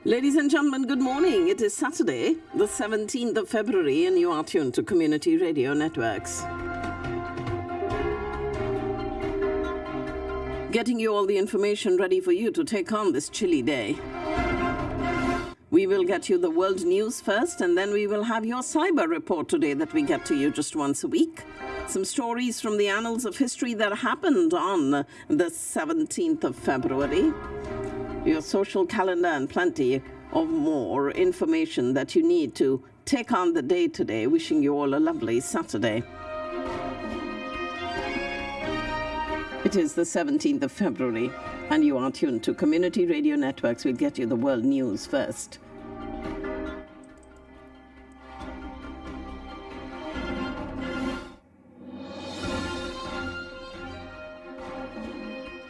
Ladies and gentlemen, good morning. It is Saturday, the 17th of February, and you are tuned to Community Radio Networks. Getting you all the information ready for you to take on this chilly day. We will get you the world news first, and then we will have your cyber report today that we get to you just once a week. Some stories from the annals of history that happened on the 17th of February. Your social calendar and plenty of more information that you need to take on the day today. Wishing you all a lovely Saturday. It is the 17th of February, and you are tuned to Community Radio Networks. We'll get you the world news first.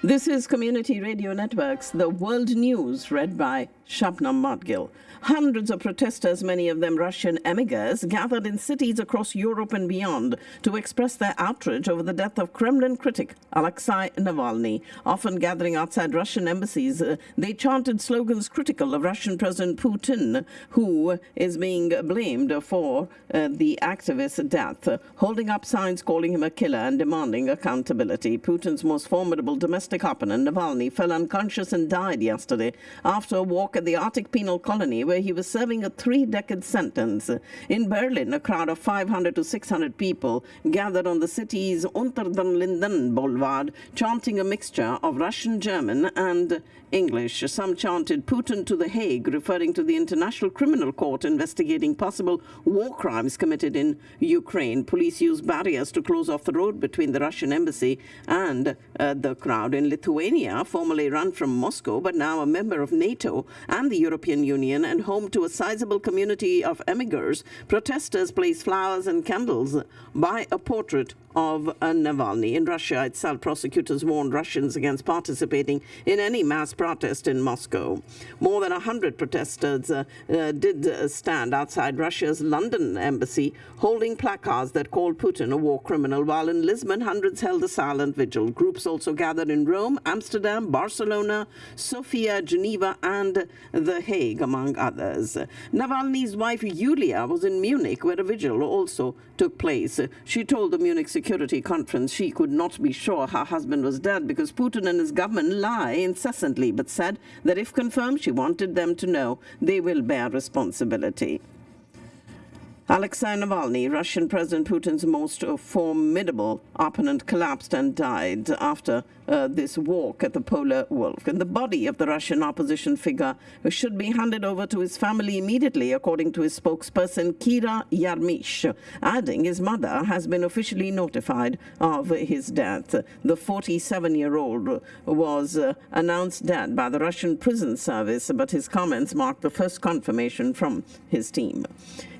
This is Community Radio Networks, the world news read by Shabnam Madgil. Hundreds of protesters, many of them Russian emigrants, gathered in cities across Europe and beyond to express their outrage over the death of Kremlin critic Alexei Navalny. Often gathering outside Russian embassies, they chanted slogans critical of Russian President Putin, who is being blamed for the activist's death, holding up signs calling him a killer and demanding accountability. Putin's most formidable domestic opponent, Navalny, fell unconscious and died yesterday after a walk at the Arctic penal colony where he was serving a 3-decade sentence. In Berlin, a crowd of 500 to 600 people gathered on the city's Unter den Linden Boulevard, chanting a mixture of Russian, German, and English. Some chanted Putin to the Hague, referring to the International Criminal Court investigating possible war crimes committed in Ukraine. Police used barriers to close off the road between the Russian embassy and the crowd. In Lithuania, formerly run from Moscow, but now a member of NATO and the European Union and home to a sizable community of emigrants, protesters placed flowers and candles by a portrait of Navalny. In Russia itself, prosecutors warned Russians against participating in any mass protest in Moscow. More than 100 protesters did stand outside Russia's London embassy, holding placards that called Putin a war criminal, while in Lisbon, hundreds held a silent vigil. Groups also gathered in Rome, Amsterdam, Barcelona, Sofia, Geneva, and The Hague, among others. Navalny's wife, Yulia, was in Munich, where a vigil also took place. She told the Munich Security Conference she could not be sure her husband was dead because Putin and his government lie incessantly, but said that if confirmed, she wanted them to know they will bear responsibility. Alexei Navalny, Russian President Putin's most formidable opponent, collapsed and died after this walk at the Polar Wolf. And the body of the Russian opposition figure should be handed over to his family immediately, according to his spokesperson, Kira Yarmish, adding his mother has been officially notified of his death. The 47-year-old was announced dead by the Russian prison service, but his comments marked the first confirmation from his team.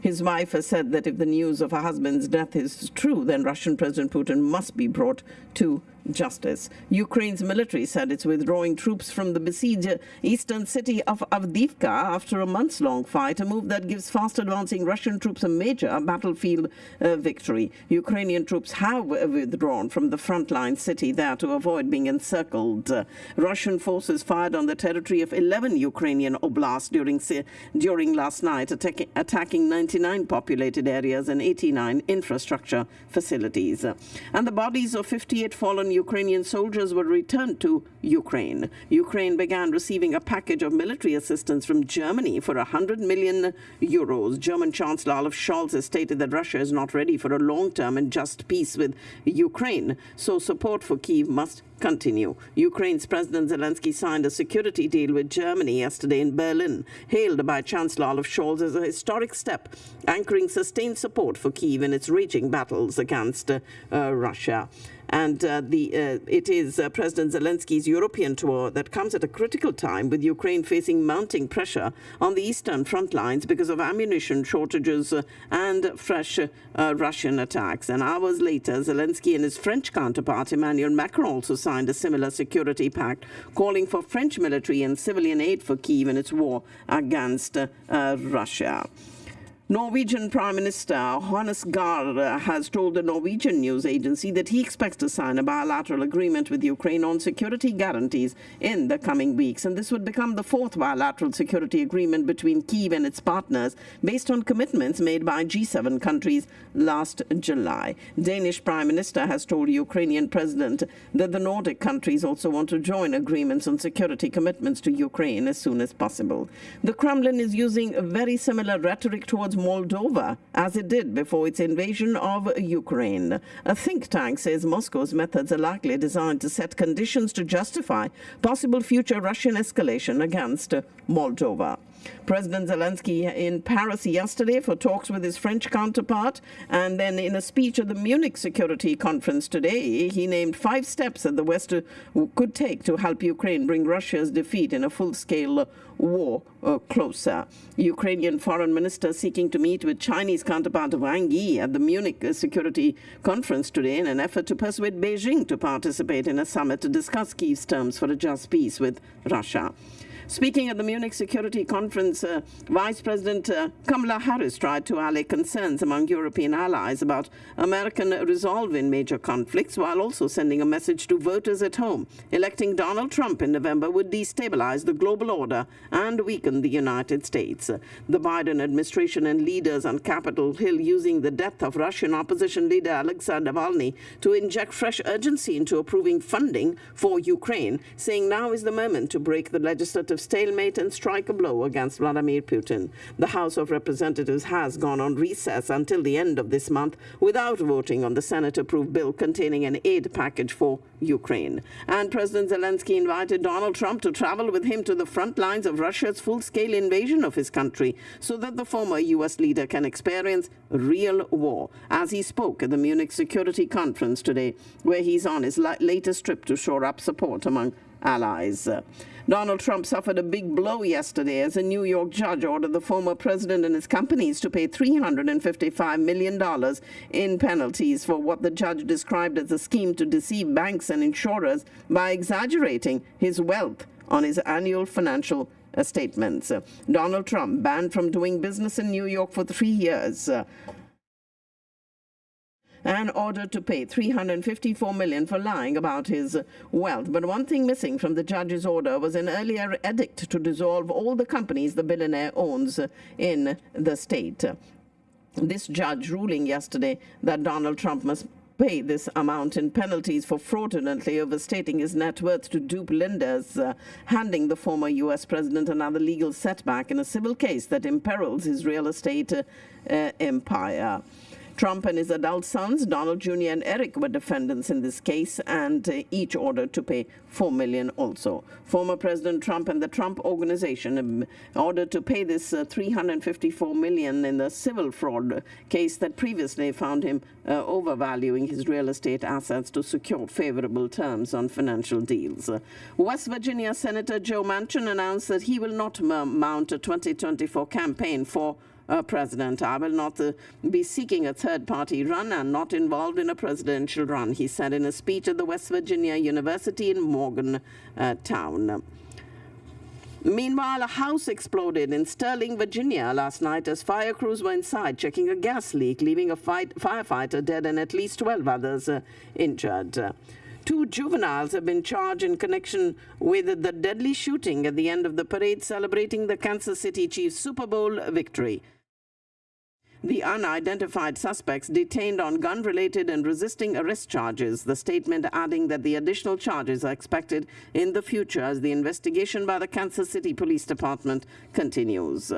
His wife has said that if the news of her husband's death is true, then Russian President Putin must be brought to justice. Ukraine's military said it's withdrawing troops from the besieged eastern city of Avdiivka after a months-long fight, a move that gives fast-advancing Russian troops a major battlefield victory. Ukrainian troops have withdrawn from the frontline city there to avoid being encircled. Russian forces fired on the territory of 11 Ukrainian oblasts during last night, attacking 99 populated areas and 89 infrastructure facilities. And the bodies of 58 fallen Ukrainian soldiers were returned to Ukraine. Ukraine began receiving a package of military assistance from Germany for 100 million euros. German Chancellor Olaf Scholz has stated that Russia is not ready for a long-term and just peace with Ukraine, so support for Kyiv must continue. Ukraine's President Zelensky signed a security deal with Germany yesterday in Berlin, hailed by Chancellor Olaf Scholz as a historic step, anchoring sustained support for Kyiv in its raging battles against Russia. And it is President Zelensky's European tour that comes at a critical time, with Ukraine facing mounting pressure on the eastern front lines because of ammunition shortages and fresh Russian attacks. And hours later, Zelensky and his French counterpart Emmanuel Macron also signed a similar security pact, calling for French military and civilian aid for Kyiv in its war against Russia. Norwegian Prime Minister Jonas Gahr has told the Norwegian news agency that he expects to sign a bilateral agreement with Ukraine on security guarantees in the coming weeks. And this would become the fourth bilateral security agreement between Kyiv and its partners based on commitments made by G7 countries last July. Danish Prime Minister has told Ukrainian President that the Nordic countries also want to join agreements on security commitments to Ukraine as soon as possible. The Kremlin is using a very similar rhetoric towards Moldova, as it did before its invasion of Ukraine. A think tank says Moscow's methods are likely designed to set conditions to justify possible future Russian escalation against Moldova. President Zelensky in Paris yesterday for talks with his French counterpart, and then in a speech at the Munich Security Conference today, he named 5 steps that the West could take to help Ukraine bring Russia's defeat in a full-scale war closer. Ukrainian foreign minister seeking to meet with Chinese counterpart Wang Yi at the Munich Security Conference today in an effort to persuade Beijing to participate in a summit to discuss Kyiv's terms for a just peace with Russia. Speaking at the Munich Security Conference, Vice President Kamala Harris tried to allay concerns among European allies about American resolve in major conflicts, while also sending a message to voters at home. Electing Donald Trump in November would destabilize the global order and weaken the United States. The Biden administration and leaders on Capitol Hill using the death of Russian opposition leader Alexei Navalny to inject fresh urgency into approving funding for Ukraine, saying now is the moment to break the legislative stalemate and strike a blow against Vladimir Putin. The House of Representatives has gone on recess until the end of this month without voting on the Senate-approved bill containing an aid package for Ukraine. And President Zelensky invited Donald Trump to travel with him to the front lines of Russia's full-scale invasion of his country so that the former U.S. leader can experience real war, as he spoke at the Munich Security Conference today, where he's on his latest trip to shore up support among allies. Donald Trump suffered a big blow yesterday as a New York judge ordered the former president and his companies to pay $355 million in penalties for what the judge described as a scheme to deceive banks and insurers by exaggerating his wealth on his annual financial statements. Donald Trump banned from doing business in New York for 3 years. And ordered to pay $354 million for lying about his wealth. But one thing missing from the judge's order was an earlier edict to dissolve all the companies the billionaire owns in the state. This judge ruling yesterday that Donald Trump must pay this amount in penalties for fraudulently overstating his net worth to dupe lenders, handing the former U.S. president another legal setback in a civil case that imperils his real estate empire. Trump and his adult sons, Donald Jr. and Eric, were defendants in this case, and each ordered to pay $4 million also. Former President Trump and the Trump Organization ordered to pay this $354 million in the civil fraud case that previously found him overvaluing his real estate assets to secure favorable terms on financial deals. West Virginia Senator Joe Manchin announced that he will not mount a 2024 campaign for president. I will not be seeking a third-party run and not involved in a presidential run, he said in a speech at the West Virginia University in Morgantown. Meanwhile, a house exploded in Sterling, Virginia last night as fire crews were inside checking a gas leak, leaving a firefighter dead and at least 12 others injured. 2 juveniles have been charged in connection with the deadly shooting at the end of the parade celebrating the Kansas City Chiefs Super Bowl victory. The unidentified suspects detained on gun-related and resisting arrest charges, the statement adding that the additional charges are expected in the future as the investigation by the Kansas City Police Department continues.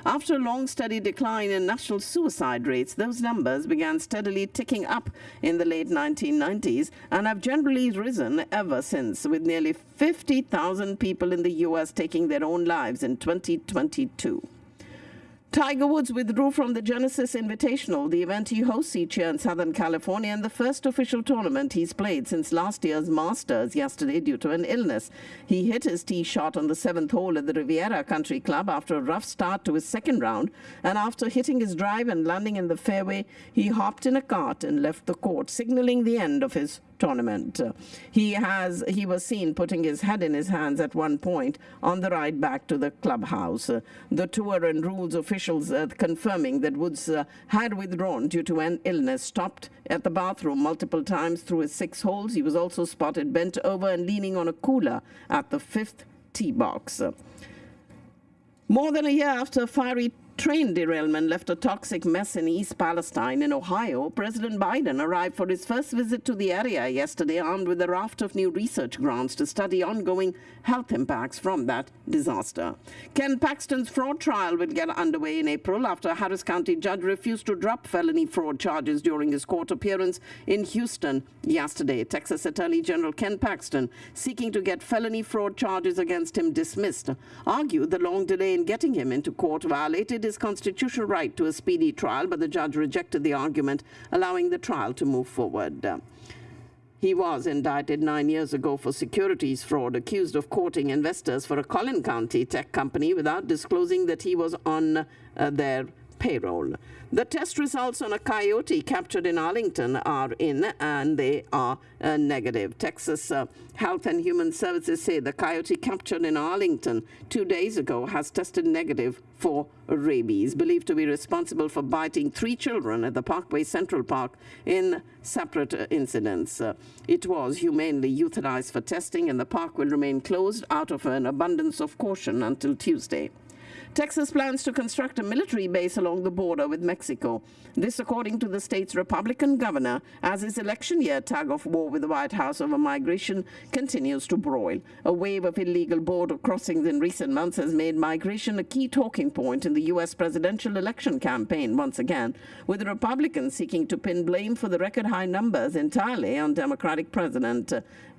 After a long, steady decline in national suicide rates, those numbers began steadily ticking up in the late 1990s and have generally risen ever since, with nearly 50,000 people in the U.S. taking their own lives in 2022. Tiger Woods withdrew from the Genesis Invitational, the event he hosts each year in Southern California, and the first official tournament he's played since last year's Masters yesterday due to an illness. He hit his tee shot on the 7th hole at the Riviera Country Club after a rough start to his second round, and after hitting his drive and landing in the fairway, he hopped in a cart and left the court, signaling the end of his tournament. He was seen putting his head in his hands at one point on the ride back to the clubhouse. The tour and rules officials confirming that Woods had withdrawn due to an illness, stopped at the bathroom multiple times through his 6 holes. He was also spotted bent over and leaning on a cooler at the 5th tee box. More than a year after a fiery train derailment left a toxic mess in East Palestine in Ohio, President Biden arrived for his first visit to the area yesterday, armed with a raft of new research grants to study ongoing health impacts from that disaster. Ken Paxton's fraud trial will get underway in April after a Harris County judge refused to drop felony fraud charges during his court appearance in Houston yesterday. Texas Attorney General Ken Paxton, seeking to get felony fraud charges against him dismissed, argued the long delay in getting him into court violated his constitutional right to a speedy trial, but the judge rejected the argument, allowing the trial to move forward. He was indicted 9 years ago for securities fraud, accused of courting investors for a Collin County tech company without disclosing that he was on their payroll. The test results on a coyote captured in Arlington are in, and they are negative. Texas Health and Human Services say the coyote captured in Arlington 2 days ago has tested negative for rabies, believed to be responsible for biting 3 children at the Parkway Central Park in separate incidents. It was humanely euthanized for testing, and the park will remain closed out of an abundance of caution until Tuesday. Texas plans to construct a military base along the border with Mexico. This, according to the state's Republican governor, as his election year tug-of-war with the White House over migration continues to broil. A wave of illegal border crossings in recent months has made migration a key talking point in the U.S. presidential election campaign once again, with the Republicans seeking to pin blame for the record-high numbers entirely on Democratic President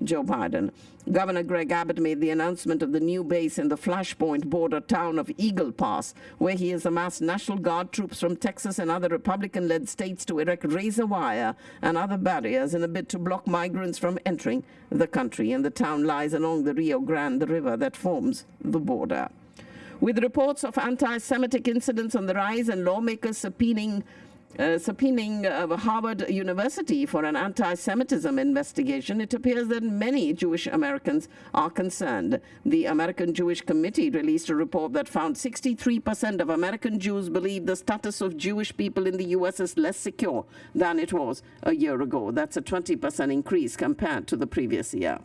Joe Biden. Governor Greg Abbott made the announcement of the new base in the flashpoint border town of Eagle Pass, where he has amassed National Guard troops from Texas and other Republican-led states to erect razor wire and other barriers in a bid to block migrants from entering the country. And the town lies along the Rio Grande, the river that forms the border. With reports of anti-Semitic incidents on the rise and lawmakers subpoenaing Harvard University for an anti-Semitism investigation, it appears that many Jewish Americans are concerned. The American Jewish Committee released a report that found 63% of American Jews believe the status of Jewish people in the U.S. is less secure than it was a year ago. That's a 20% increase compared to the previous year.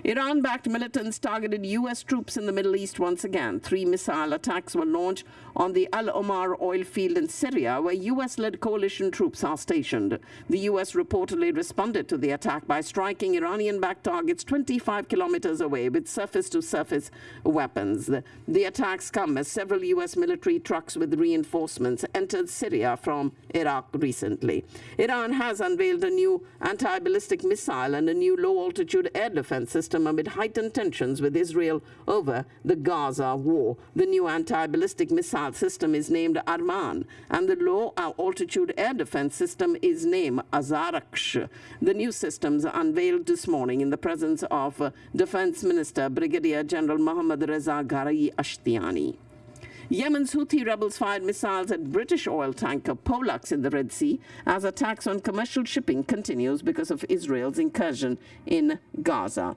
Iran-backed militants targeted U.S. troops in the Middle East once again. 3 missile attacks were launched on the Al Omar oil field in Syria, where U.S.-led coalition troops are stationed. The U.S. reportedly responded to the attack by striking Iranian-backed targets 25 kilometers away with surface-to-surface weapons. The attacks come as several U.S. military trucks with reinforcements entered Syria from Iraq recently. Iran has unveiled a new anti-ballistic missile and a new low-altitude air defense system amid heightened tensions with Israel over the Gaza war. The new anti-ballistic missile system is named Arman, and the low-altitude air defense system is named Azaraksh. The new systems are unveiled this morning in the presence of Defense Minister Brigadier General Mohammad Reza Ghari Ashtiani. Yemen's Houthi rebels fired missiles at British oil tanker Pollux in the Red Sea as attacks on commercial shipping continues because of Israel's incursion in Gaza.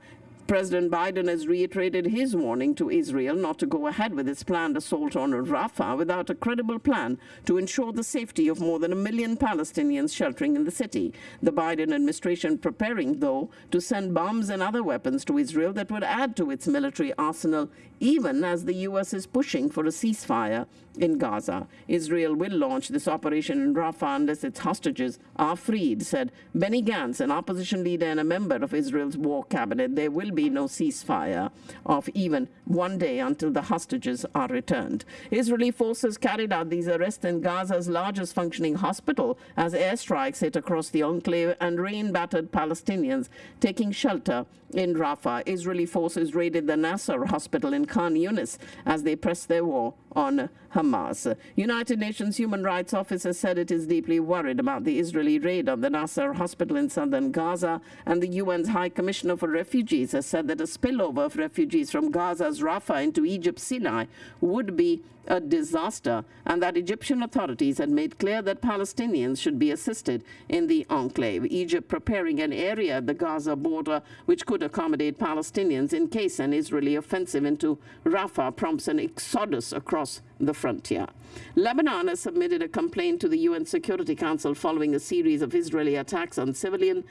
President Biden has reiterated his warning to Israel not to go ahead with its planned assault on Rafah without a credible plan to ensure the safety of more than 1 million Palestinians sheltering in the city. The Biden administration preparing, though, to send bombs and other weapons to Israel that would add to its military arsenal, even as the U.S. is pushing for a ceasefire in Gaza. Israel will launch this operation in Rafah unless its hostages are freed, said Benny Gantz, an opposition leader and a member of Israel's war cabinet. There will be no ceasefire of even 1 day until the hostages are returned. Israeli forces carried out these arrests in Gaza's largest functioning hospital as airstrikes hit across the enclave and rain-battered Palestinians taking shelter in Rafah. Israeli forces raided the Nasser hospital in Khan Yunis as they pressed their war on Hamas. United Nations Human Rights Office has said it is deeply worried about the Israeli raid on the Nasser hospital in southern Gaza, and the UN's High Commissioner for Refugees has said that a spillover of refugees from Gaza's Rafah into Egypt's Sinai would be a disaster, and that Egyptian authorities had made clear that Palestinians should be assisted in the enclave. Egypt preparing an area at the Gaza border which could accommodate Palestinians in case an Israeli offensive into Rafah prompts an exodus across the frontier. Lebanon has submitted a complaint to the UN Security Council following a series of Israeli attacks on civilian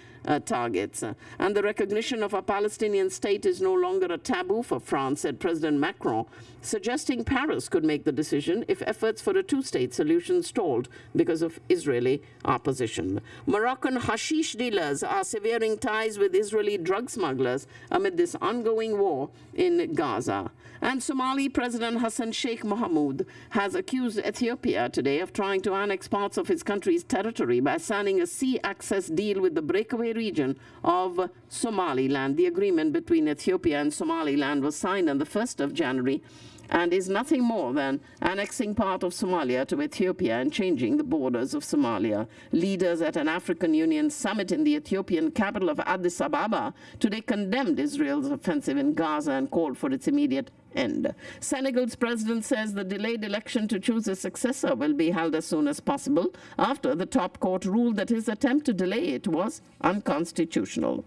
targets. And the recognition of a Palestinian state is no longer a taboo for France, said President Macron, suggesting Paris could make the decision if efforts for a two-state solution stalled because of Israeli opposition. Moroccan hashish dealers are severing ties with Israeli drug smugglers amid this ongoing war in Gaza. And Somali President Hassan Sheikh Mohamud has accused Ethiopia today of trying to annex parts of his country's territory by signing a sea access deal with the breakaway region of Somaliland. The agreement between Ethiopia and Somaliland was signed on the 1st of January and is nothing more than annexing part of Somalia to Ethiopia and changing the borders of Somalia. Leaders at an African Union summit in the Ethiopian capital of Addis Ababa today condemned Israel's offensive in Gaza and called for its immediate end. Senegal's president says the delayed election to choose a successor will be held as soon as possible after the top court ruled that his attempt to delay it was unconstitutional.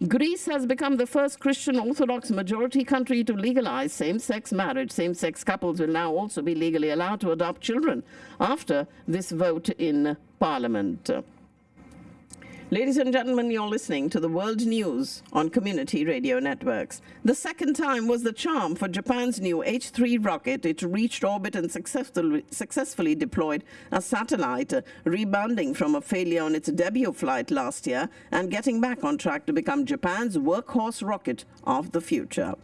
Greece has become the first Christian Orthodox majority country to legalize same-sex marriage. Same-sex couples will now also be legally allowed to adopt children after this vote in Parliament. Ladies and gentlemen, you're listening to the World News on Community Radio Networks. The second time was the charm for Japan's new H3 rocket. It reached orbit and successfully deployed a satellite, rebounding from a failure on its debut flight last year and getting back on track to become Japan's workhorse rocket of the future.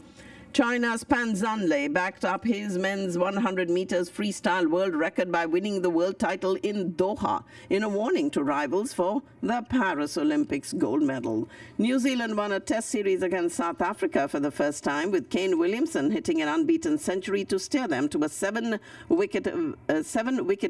China's Pan Zhanle backed up his men's 100 meters freestyle world record by winning the world title in Doha, in a warning to rivals for the Paris Olympics gold medal. New Zealand won a test series against South Africa for the first time, with Kane Williamson hitting an unbeaten century to steer them to a seven-wicket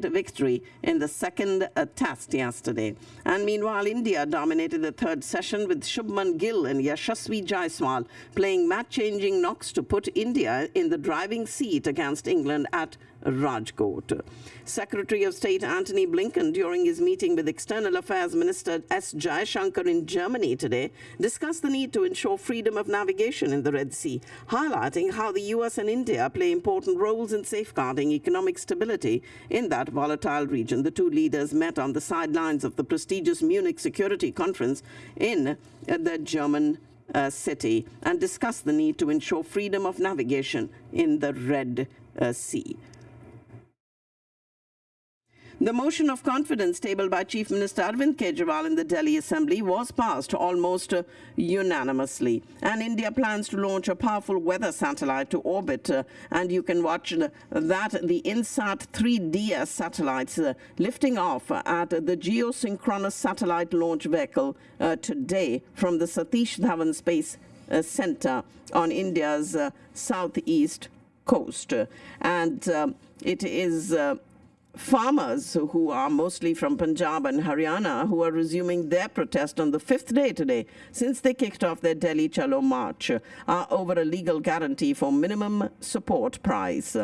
victory in the second test yesterday. And meanwhile, India dominated the third session with Shubman Gill and Yashasvi Jaiswal playing match-changing knocks to put India in the driving seat against England at Rajkot. Secretary of State Antony Blinken, during his meeting with External Affairs Minister S. Jaishankar in Germany today, discussed the need to ensure freedom of navigation in the Red Sea, highlighting how the US and India play important roles in safeguarding economic stability in that volatile region. The two leaders met on the sidelines of the prestigious Munich Security Conference in the German city and discussed the need to ensure freedom of navigation in the Red Sea. The motion of confidence tabled by Chief Minister Arvind Kejriwal in the Delhi Assembly was passed almost unanimously. And India plans to launch a powerful weather satellite to orbit. And you can watch the INSAT 3DS satellites lifting off at the geosynchronous satellite launch vehicle today from the Satish Dhawan Space Center on India's southeast coast. And it is farmers who are mostly from Punjab and Haryana who are resuming their protest on the fifth day today since they kicked off their Delhi Chalo march over a legal guarantee for minimum support price.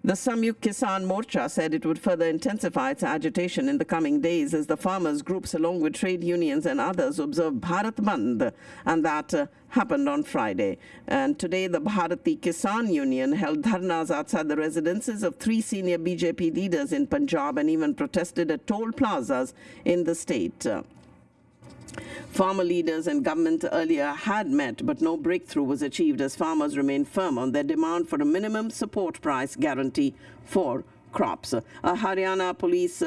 The Samyukt Kisan Morcha said it would further intensify its agitation in the coming days as the farmers' groups, along with trade unions and others, observe Bharat Bandh, and that happened on Friday. And today, the Bharati Kisan Union held dharnas outside the residences of 3 senior BJP leaders in Punjab and even protested at toll plazas in the state. Farmer leaders and government earlier had met, but no breakthrough was achieved as farmers remain firm on their demand for a minimum support price guarantee for crops. Haryana police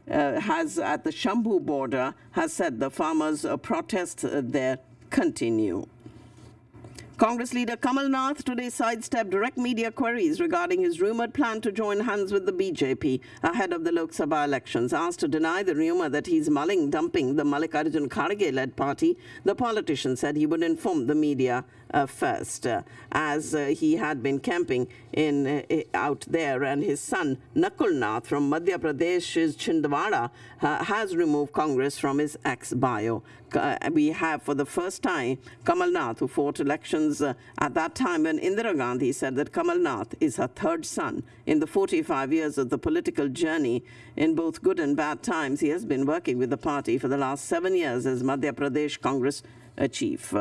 has, at the Shambhu border, has said the farmers' protests there continue. Congress leader Kamal Nath today sidestepped direct media queries regarding his rumored plan to join hands with the BJP ahead of the Lok Sabha elections. Asked to deny the rumor that he's mulling dumping the Mallikarjun Kharge-led party, the politician said he would inform the media first, as he had been camping out there, and his son Nakul Nath from Madhya Pradesh's Chhindwara has removed Congress from his ex-bio. We have for the first time Kamal Nath, who fought elections at that time when Indira Gandhi said that Kamal Nath is her third son. In the 45 years of the political journey, in both good and bad times, he has been working with the party for the last 7 years as Madhya Pradesh Congress chief.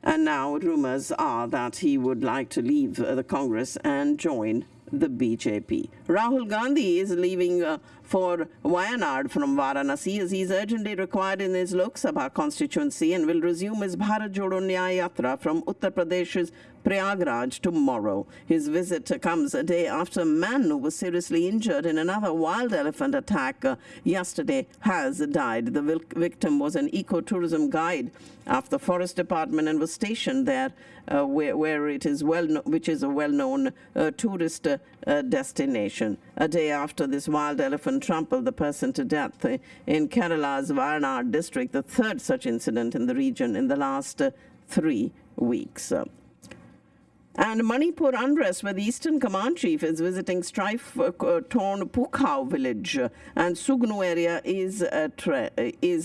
And now rumors are that he would like to leave the Congress and join the BJP. Rahul Gandhi is leaving for Wayanad from Varanasi as he is urgently required in his Lok Sabha constituency and will resume his Bharat Jodo Nyaya Yatra from Uttar Pradesh's Prayagraj tomorrow. His visit comes a day after a man who was seriously injured in another wild elephant attack yesterday has died. The victim was an ecotourism guide of the Forest Department and was stationed there where it is which is a well-known tourist destination. A day after this wild elephant trampled the person to death in Kerala's Wayanad district, the third such incident in the region in the last 3 weeks. And Manipur unrest, where the Eastern Command Chief is visiting strife-torn Pukhao village, and Sugnu area is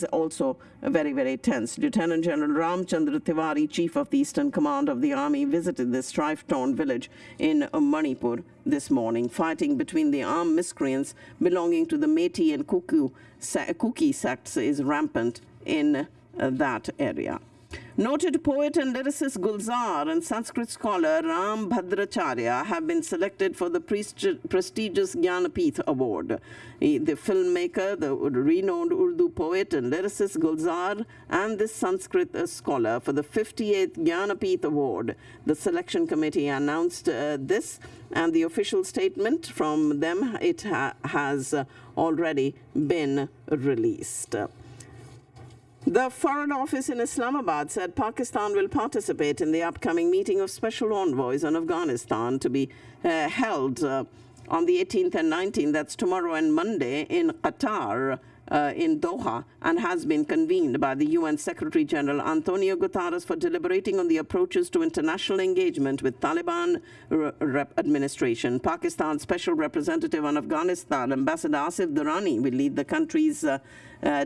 also very, very tense. Lieutenant General Ramchandra Tiwari, Chief of the Eastern Command of the Army, visited this strife-torn village in Manipur this morning. Fighting between the armed miscreants belonging to the Meitei and Kuki sects is rampant in that area. Noted poet and lyricist Gulzar and Sanskrit scholar Ram Bhadracharya have been selected for the prestigious Jnanapeeth Award. The filmmaker, the renowned Urdu poet and lyricist Gulzar, and this Sanskrit scholar for the 58th Jnanapeeth Award. The selection committee announced this, and the official statement from them, it has already been released. The Foreign Office in Islamabad said Pakistan will participate in the upcoming meeting of special envoys on Afghanistan to be held on the 18th and 19th, that's tomorrow and Monday, in Qatar, in Doha, and has been convened by the UN Secretary General Antonio Guterres for deliberating on the approaches to international engagement with Taliban administration. Pakistan's Special Representative on Afghanistan, Ambassador Asif Durrani, will lead the country's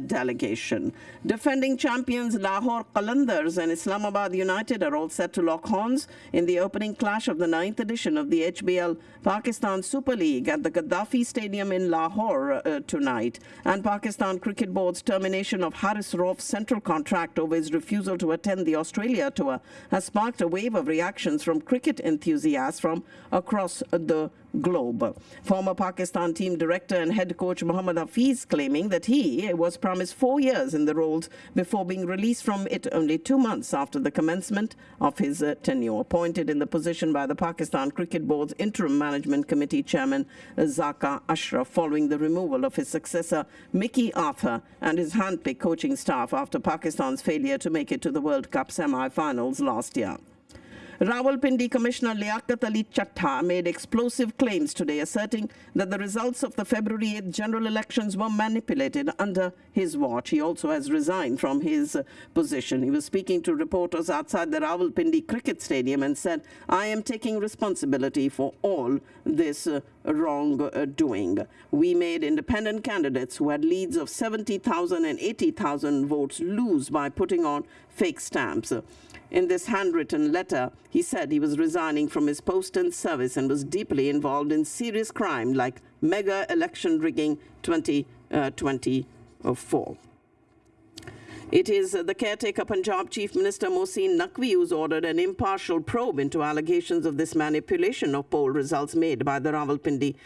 delegation. Defending champions Lahore Qalandars and Islamabad United are all set to lock horns in the opening clash of the 9th edition of the HBL Pakistan Super League at the Gaddafi Stadium in Lahore tonight. And Pakistan Cricket Board's termination of Haris Rauf's central contract over his refusal to attend the Australia tour has sparked a wave of reactions from cricket enthusiasts from across the globe. Former Pakistan team director and head coach Mohammad Hafiz claiming that he was promised 4 years in the roles before being released from it only 2 months after the commencement of his tenure. Appointed in the position by the Pakistan Cricket Board's interim management committee chairman Zaka Ashraf following the removal of his successor Mickey Arthur and his handpicked coaching staff after Pakistan's failure to make it to the World Cup semi-finals last year. Rawalpindi Commissioner Liaquat Ali Chattha made explosive claims today, asserting that the results of the February 8th general elections were manipulated under his watch. He also has resigned from his position. He was speaking to reporters outside the Rawalpindi Cricket Stadium and said, "I am taking responsibility for all this wrongdoing. We made independent candidates who had leads of 70,000 and 80,000 votes lose by putting on fake stamps." In this handwritten letter, he said he was resigning from his post and service and was deeply involved in serious crime like mega election rigging 2024. It is the caretaker Punjab Chief Minister Mohsin Naqvi who's ordered an impartial probe into allegations of this manipulation of poll results made by the Rawalpindi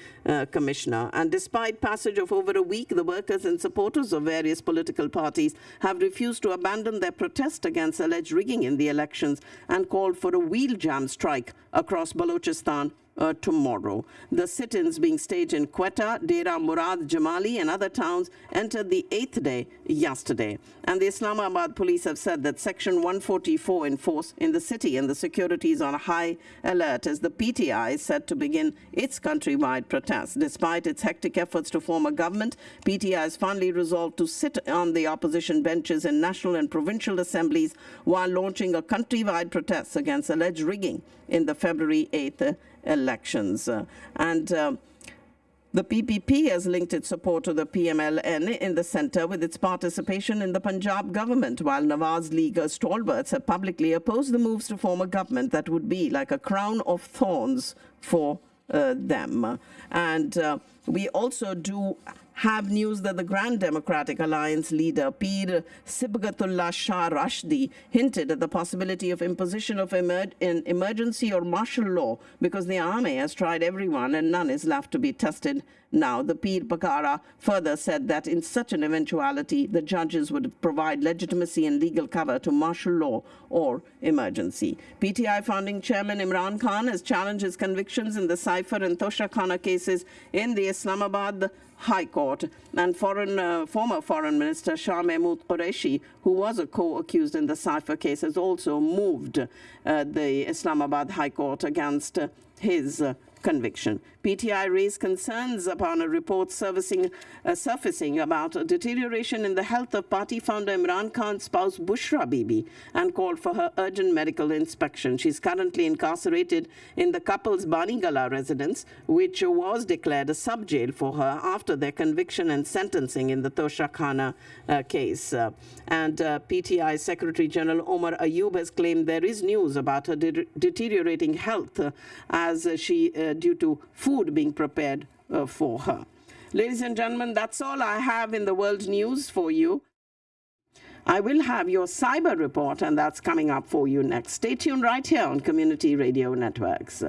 Commissioner. And despite passage of over a week, the workers and supporters of various political parties have refused to abandon their protest against alleged rigging in the elections and called for a wheel jam strike across Balochistan tomorrow. The sit-ins being staged in Quetta, Dera Murad Jamali and other towns entered the 8th day yesterday. And the Islamabad police have said that Section 144 in force in the city and the security is on high alert as the PTI is set to begin its countrywide protests. Despite its hectic efforts to form a government, PTI has finally resolved to sit on the opposition benches in national and provincial assemblies while launching a countrywide protest against alleged rigging in the February 8th elections. The PPP has linked its support to the PMLN in the centre with its participation in the Punjab government, while Nawaz League stalwarts have publicly opposed the moves to form a government that would be like a crown of thorns for them. And we also do have news that the Grand Democratic Alliance leader, Peer Sibghatullah Shah Rashdi, hinted at the possibility of imposition of an emergency or martial law because the army has tried everyone and none is left to be tested now. The Peer Pakara further said that in such an eventuality, the judges would provide legitimacy and legal cover to martial law or emergency. PTI founding chairman Imran Khan has challenged his convictions in the Cypher and Tosha Khana cases in the Islamabad High Court, and former Foreign Minister Shah Mahmood Qureshi, who was a co-accused in the Cypher case, has also moved the Islamabad High Court against his conviction. PTI raised concerns upon a report surfacing about a deterioration in the health of party founder Imran Khan's spouse Bushra Bibi and called for her urgent medical inspection. She's currently incarcerated in the couple's Banigala residence, which was declared a sub-jail for her after their conviction and sentencing in the Tosha Khana case. PTI Secretary General Omar Ayub has claimed there is news about her deteriorating health as she due to food being prepared for her. Ladies and gentlemen, that's all I have in the world news for you. I will have your cyber report, and that's coming up for you next. Stay tuned right here on Community Radio Networks.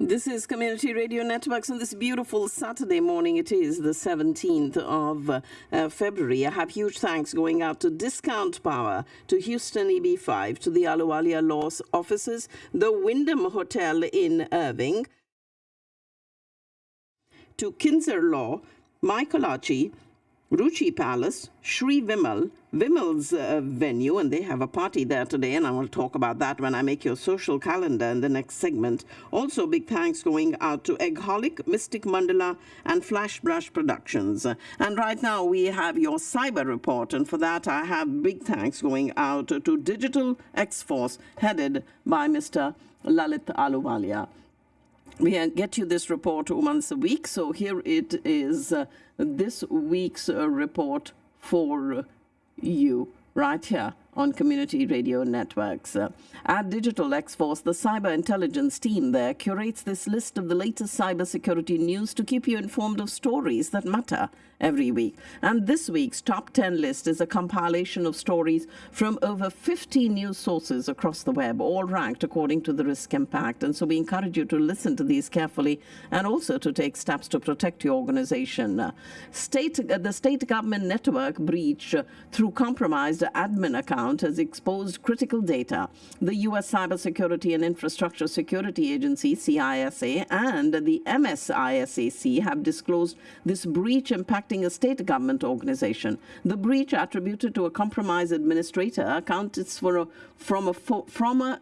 This is Community Radio Networks on this beautiful Saturday morning. It is the 17th of February. I have huge thanks going out to Discount Power, to Houston EB5, to the Ahluwalia Law Offices, the Wyndham Hotel in Irving, to Kinzer Law, Michaelachi, Ruchi Palace, Sri Vimal's venue, and they have a party there today, and I will talk about that when I make your social calendar in the next segment. Also, big thanks going out to Eggholic, Mystic Mandala, and Flash Brush Productions. And right now we have your cyber report, and for that I have big thanks going out to Digital X-Force, headed by Mr. Lalit Ahluwalia. We get you this report once a week, so here it is, this week's report for you, right here on Community Radio Networks. At Digital X-Force, the cyber intelligence team there curates this list of the latest cybersecurity news to keep you informed of stories that matter every week. And this week's top 10 list is a compilation of stories from over 50 news sources across the web, all ranked according to the risk impact. And so we encourage you to listen to these carefully and also to take steps to protect your organization. The state government network breach through compromised admin account has exposed critical data. The U.S. Cybersecurity and Infrastructure Security Agency, CISA, and the MSISAC have disclosed this breach impacting a state government organization. The breach, attributed to a compromised administrator, accounts for from a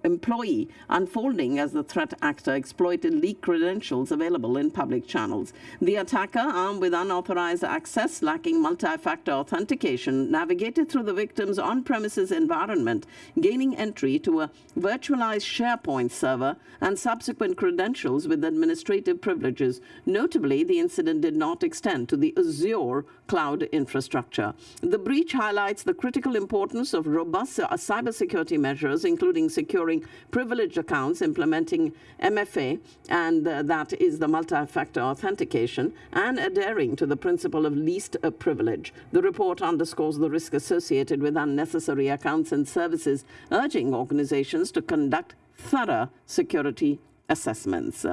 employee unfolding as the threat actor exploited leaked credentials available in public channels. The attacker, armed with unauthorized access lacking multi-factor authentication, navigated through the victim's on-premises environment, gaining entry to a virtualized SharePoint server and subsequent credentials with administrative privileges. Notably, the incident did not extend to the Azure cloud infrastructure. The breach highlights the critical importance of robust cybersecurity measures, including securing privileged accounts, implementing MFA, and that is the multi-factor authentication, and adhering to the principle of least privilege. The report underscores the risk associated with unnecessary accounts and services, urging organizations to conduct thorough security assessments.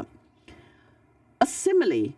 A simile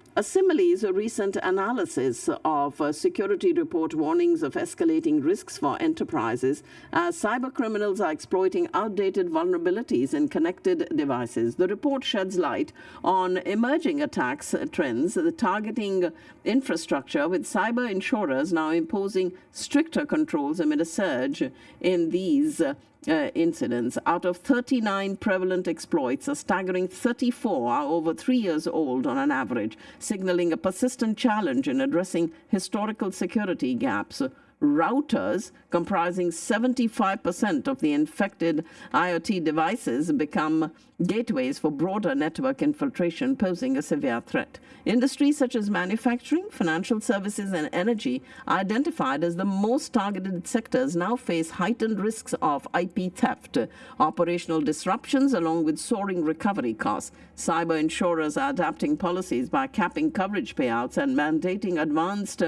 is a recent analysis of security report warnings of escalating risks for enterprises as cyber criminals are exploiting outdated vulnerabilities in connected devices. The report sheds light on emerging attacks trends targeting infrastructure, with cyber insurers now imposing stricter controls amid a surge in these incidents. Out of 39 prevalent exploits, a staggering 34 are over 3 years old on an average, signaling a persistent challenge in addressing historical security gaps. Routers, comprising 75% of the infected IoT devices, become gateways for broader network infiltration, posing a severe threat. Industries such as manufacturing, financial services, and energy, identified as the most targeted sectors, now face heightened risks of IP theft, operational disruptions, along with soaring recovery costs. Cyber insurers are adapting policies by capping coverage payouts and mandating advanced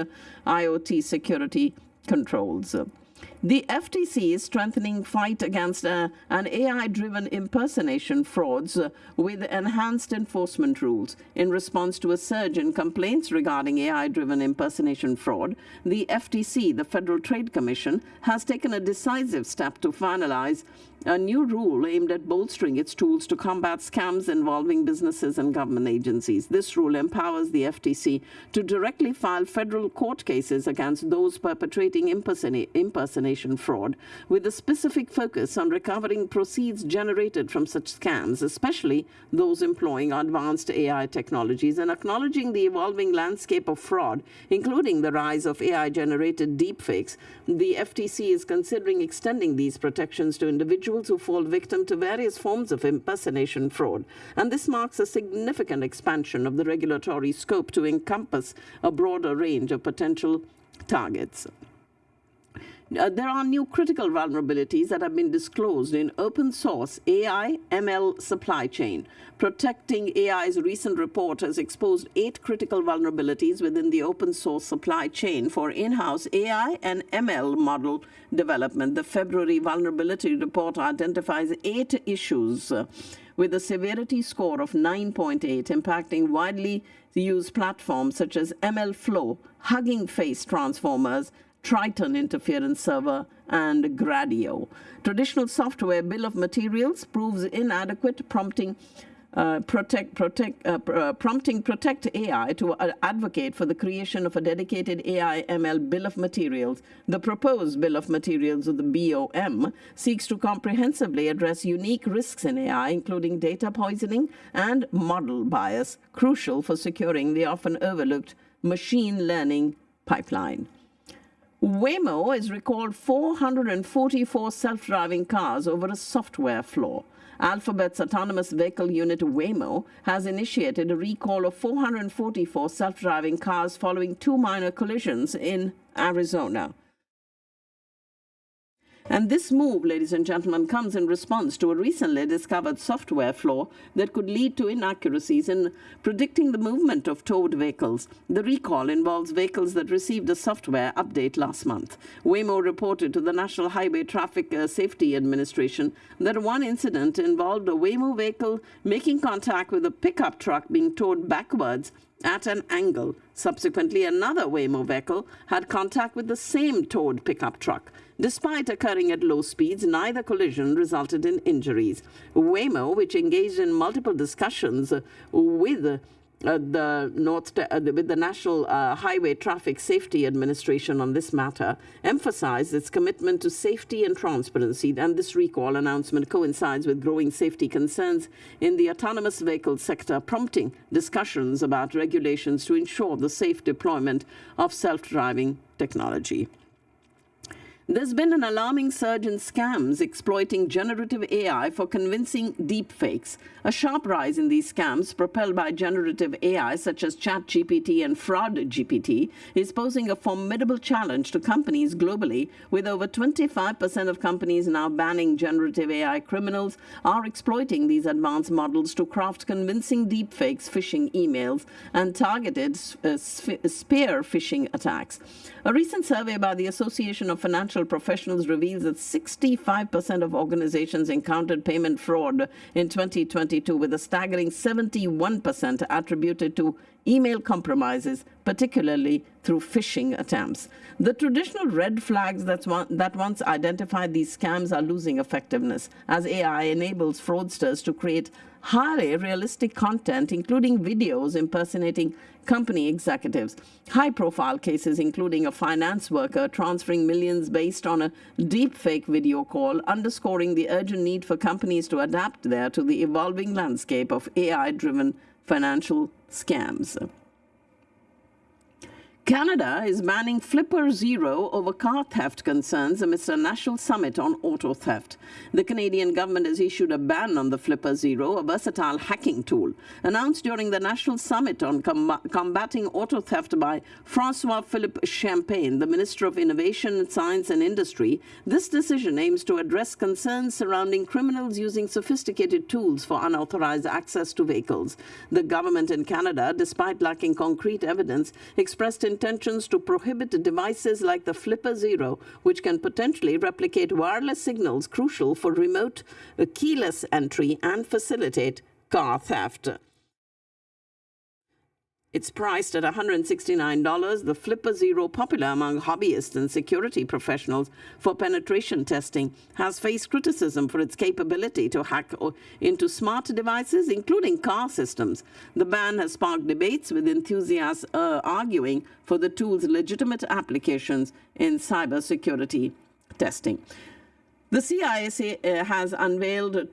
IoT security controls. The FTC is strengthening fight against an AI-driven impersonation frauds with enhanced enforcement rules. In response to a surge in complaints regarding AI-driven impersonation fraud, the FTC, the Federal Trade Commission, has taken a decisive step to finalize a new rule aimed at bolstering its tools to combat scams involving businesses and government agencies. This rule empowers the FTC to directly file federal court cases against those perpetrating impersonation fraud, with a specific focus on recovering proceeds generated from such scams, especially those employing advanced AI technologies, and acknowledging the evolving landscape of fraud, including the rise of AI-generated deepfakes. The FTC is considering extending these protections to individuals who fall victim to various forms of impersonation fraud. And this marks a significant expansion of the regulatory scope to encompass a broader range of potential targets. There are new critical vulnerabilities that have been disclosed in open source AI ML supply chain. Protecting AI's recent report has exposed 8 critical vulnerabilities within the open source supply chain for in-house AI and ML model development. The February vulnerability report identifies 8 issues with a severity score of 9.8, impacting widely used platforms such as MLflow, Hugging Face transformers, Triton interference server, and Gradio. Traditional software bill of materials proves inadequate, prompting Protect AI to advocate for the creation of a dedicated AI ML bill of materials. The proposed bill of materials of the BOM seeks to comprehensively address unique risks in AI, including data poisoning and model bias, crucial for securing the often overlooked machine learning pipeline. Waymo has recalled 444 self-driving cars over a software flaw. Alphabet's autonomous vehicle unit Waymo has initiated a recall of 444 self-driving cars following 2 minor collisions in Arizona. And this move, ladies and gentlemen, comes in response to a recently discovered software flaw that could lead to inaccuracies in predicting the movement of towed vehicles. The recall involves vehicles that received a software update last month. Waymo reported to the National Highway Traffic Safety Administration that one incident involved a Waymo vehicle making contact with a pickup truck being towed backwards at an angle. Subsequently, another Waymo vehicle had contact with the same towed pickup truck. Despite occurring at low speeds, neither collision resulted in injuries. Waymo, which engaged in multiple discussions with the National Highway Traffic Safety Administration on this matter, emphasized its commitment to safety and transparency, and this recall announcement coincides with growing safety concerns in the autonomous vehicle sector, prompting discussions about regulations to ensure the safe deployment of self-driving technology. There's been an alarming surge in scams exploiting generative AI for convincing deepfakes. A sharp rise in these scams, propelled by generative AI such as ChatGPT and FraudGPT, is posing a formidable challenge to companies globally, with over 25% of companies now banning generative AI. Criminals are exploiting these advanced models to craft convincing deepfakes, phishing emails, and targeted spear phishing attacks. A recent survey by the Association of Financial Professionals reveals that 65% of organizations encountered payment fraud in 2022, with a staggering 71% attributed to email compromises, particularly through phishing attempts. The traditional red flags that once identified these scams are losing effectiveness, as AI enables fraudsters to create highly realistic content, including videos impersonating company executives. High-profile cases, including a finance worker transferring millions based on a deepfake video call, underscoring the urgent need for companies to adapt to the evolving landscape of AI-driven financial scams. Canada is banning Flipper Zero over car theft concerns amidst a national summit on auto theft. The Canadian government has issued a ban on the Flipper Zero, a versatile hacking tool. Announced during the national summit on combating auto theft by François-Philippe Champagne, the Minister of Innovation, Science and Industry, this decision aims to address concerns surrounding criminals using sophisticated tools for unauthorized access to vehicles. The government in Canada, despite lacking concrete evidence, expressed intentions to prohibit devices like the Flipper Zero, which can potentially replicate wireless signals crucial for remote keyless entry and facilitate car theft. It's priced at $169. The Flipper Zero, popular among hobbyists and security professionals for penetration testing, has faced criticism for its capability to hack into smart devices, including car systems. The ban has sparked debates, with enthusiasts arguing for the tool's legitimate applications in cybersecurity testing. The CISA has unveiled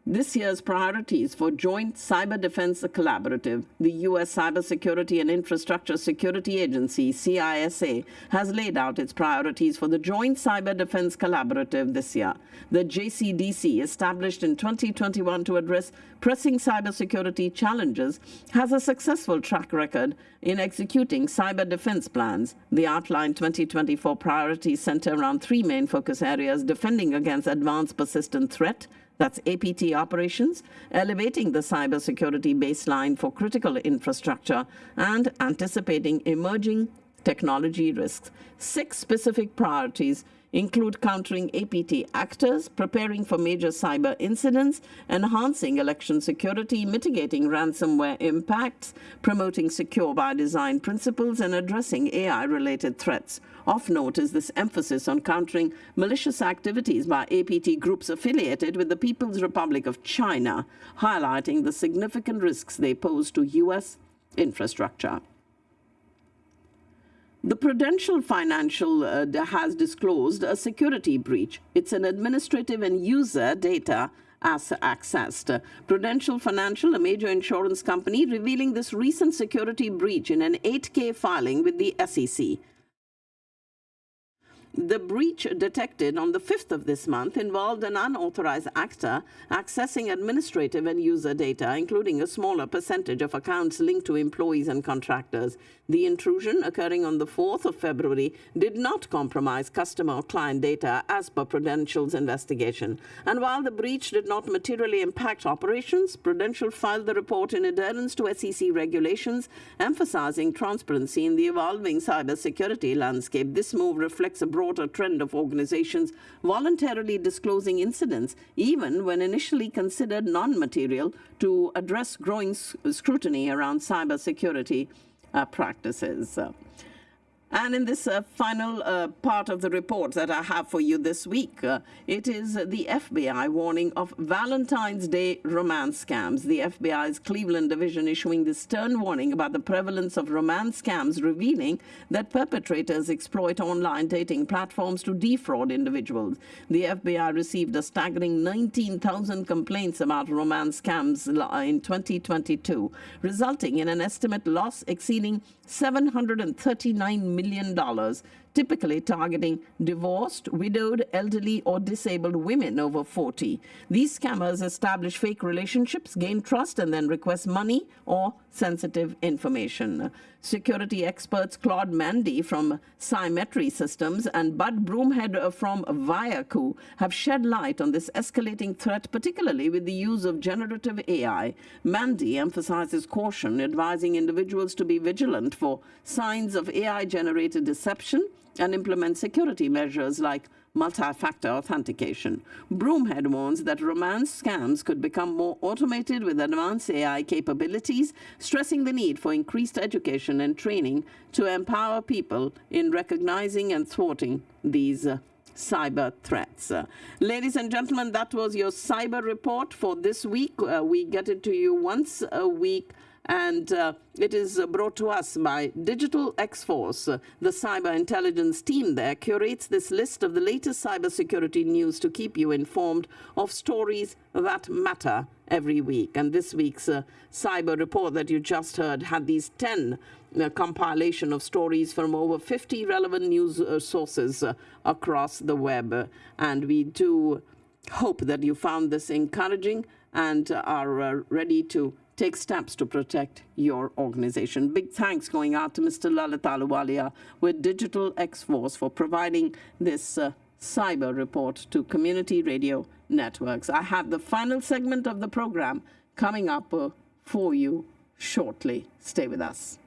This year's priorities for Joint Cyber Defense Collaborative, the U.S. Cybersecurity and Infrastructure Security Agency, CISA, has laid out its priorities for the Joint Cyber Defense Collaborative this year. The JCDC, established in 2021 to address pressing cybersecurity challenges, has a successful track record in executing cyber defense plans. The outlined 2024 priorities center around three main focus areas: defending against advanced persistent threat, that's APT operations, elevating the cybersecurity baseline for critical infrastructure, and anticipating emerging technology risks. 6 specific priorities include countering APT actors, preparing for major cyber incidents, enhancing election security, mitigating ransomware impacts, promoting secure by design principles, and addressing AI-related threats. Of note is this emphasis on countering malicious activities by APT groups affiliated with the People's Republic of China, highlighting the significant risks they pose to U.S. infrastructure. The Prudential Financial has disclosed a security breach. It's an administrative and user data as accessed. Prudential Financial, a major insurance company, revealing this recent security breach in an 8K filing with the SEC. The breach detected on the 5th of this month involved an unauthorized actor accessing administrative and user data, including a smaller percentage of accounts linked to employees and contractors. The intrusion, occurring on the 4th of February, did not compromise customer or client data as per Prudential's investigation. And while the breach did not materially impact operations, Prudential filed the report in adherence to SEC regulations, emphasizing transparency in the evolving cybersecurity landscape. This move reflects a broader trend of organizations voluntarily disclosing incidents, even when initially considered non-material, to address growing scrutiny around cybersecurity practices. And in this final part of the report that I have for you this week, it is the FBI warning of Valentine's Day romance scams. The FBI's Cleveland division issuing this stern warning about the prevalence of romance scams, revealing that perpetrators exploit online dating platforms to defraud individuals. The FBI received a staggering 19,000 complaints about romance scams in 2022, resulting in an estimate loss exceeding $739 million, typically targeting divorced, widowed, elderly, or disabled women over 40. These scammers establish fake relationships, gain trust, and then request money or sensitive information. Security experts Claude Mandy from Symmetry Systems and Bud Broomhead from Viaku have shed light on this escalating threat, particularly with the use of generative AI. Mandy emphasizes caution, advising individuals to be vigilant for signs of AI-generated deception and implement security measures like multi-factor authentication. Broomhead warns that romance scams could become more automated with advanced AI capabilities, stressing the need for increased education and training to empower people in recognizing and thwarting these cyber threats. Ladies and gentlemen, that was your cyber report for this week. We get it to you once a week, and it is brought to us by Digital X-Force. The cyber intelligence team there curates this list of the latest cybersecurity news to keep you informed of stories that matter every week. And this week's cyber report that you just heard had these 10 compilation of stories from over 50 relevant news sources across the web. And we do hope that you found this encouraging and are ready to take steps to protect your organization. Big thanks going out to Mr. Lalit Ahluwalia with Digital X-Force for providing this cyber report to Community Radio Networks. I have the final segment of the program coming up for you shortly. Stay with us.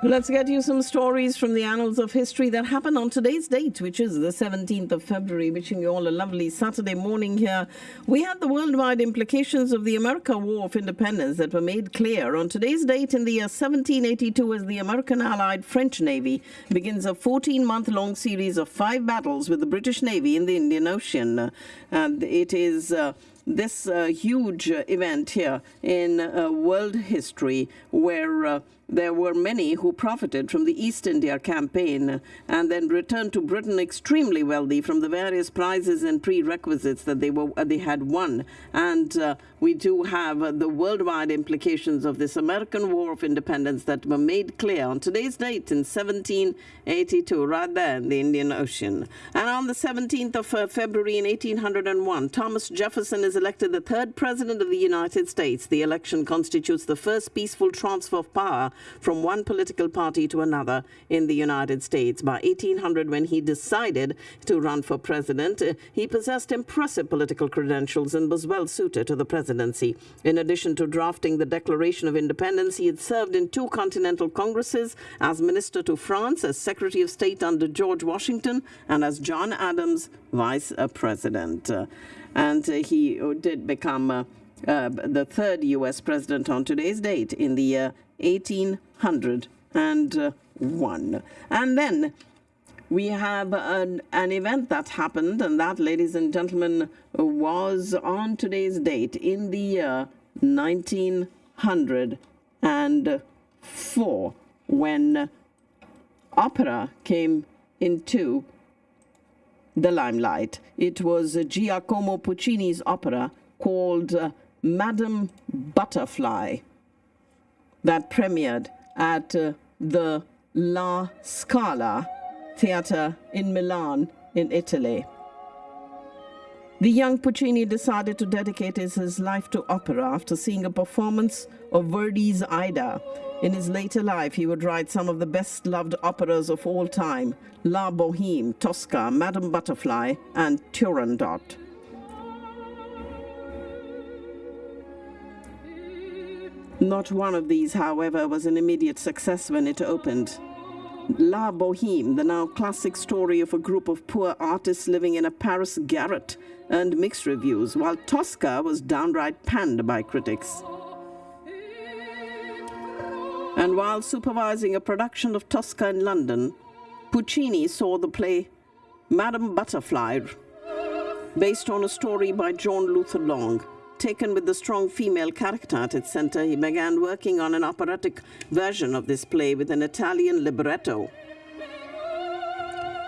Let's get you some stories from the annals of history that happened on today's date, which is the 17th of February. Wishing you all a lovely Saturday morning here. We had the worldwide implications of the American War of Independence that were made clear on today's date in the year 1782 as the American Allied French Navy begins a 14-month-long series of 5 battles with the British Navy in the Indian Ocean. And it is this huge event here in world history where there were many who profited from the East India Campaign and then returned to Britain extremely wealthy from the various prizes and prerequisites that they had won. And we do have the worldwide implications of this American War of Independence that were made clear on today's date in 1782, right there in the Indian Ocean. And on the 17th of February in 1801, Thomas Jefferson is elected the 3rd President of the United States. The election constitutes the first peaceful transfer of power from one political party to another in the United States. By 1800, when he decided to run for president, he possessed impressive political credentials and was well suited to the presidency. In addition to drafting the Declaration of Independence, he had served in 2 continental congresses, as minister to France, as Secretary of State under George Washington, and as John Adams' vice president. And he did become the 3rd U.S. president on today's date in the year 1801. And then we have an event that happened, and that, ladies and gentlemen, was on today's date in the year 1904, when opera came into the limelight. It was Giacomo Puccini's opera called Madame Butterfly that premiered at the La Scala Theatre in Milan in Italy. The young Puccini decided to dedicate his life to opera after seeing a performance of Verdi's Aida. In his later life, he would write some of the best-loved operas of all time: La Bohème, Tosca, Madame Butterfly, and Turandot. Not one of these, however, was an immediate success when it opened. La Bohème, the now classic story of a group of poor artists living in a Paris garret, earned mixed reviews, while Tosca was downright panned by critics. And while supervising a production of Tosca in London, Puccini saw the play Madame Butterfly, based on a story by John Luther Long. Taken with the strong female character at its center, he began working on an operatic version of this play with an Italian libretto.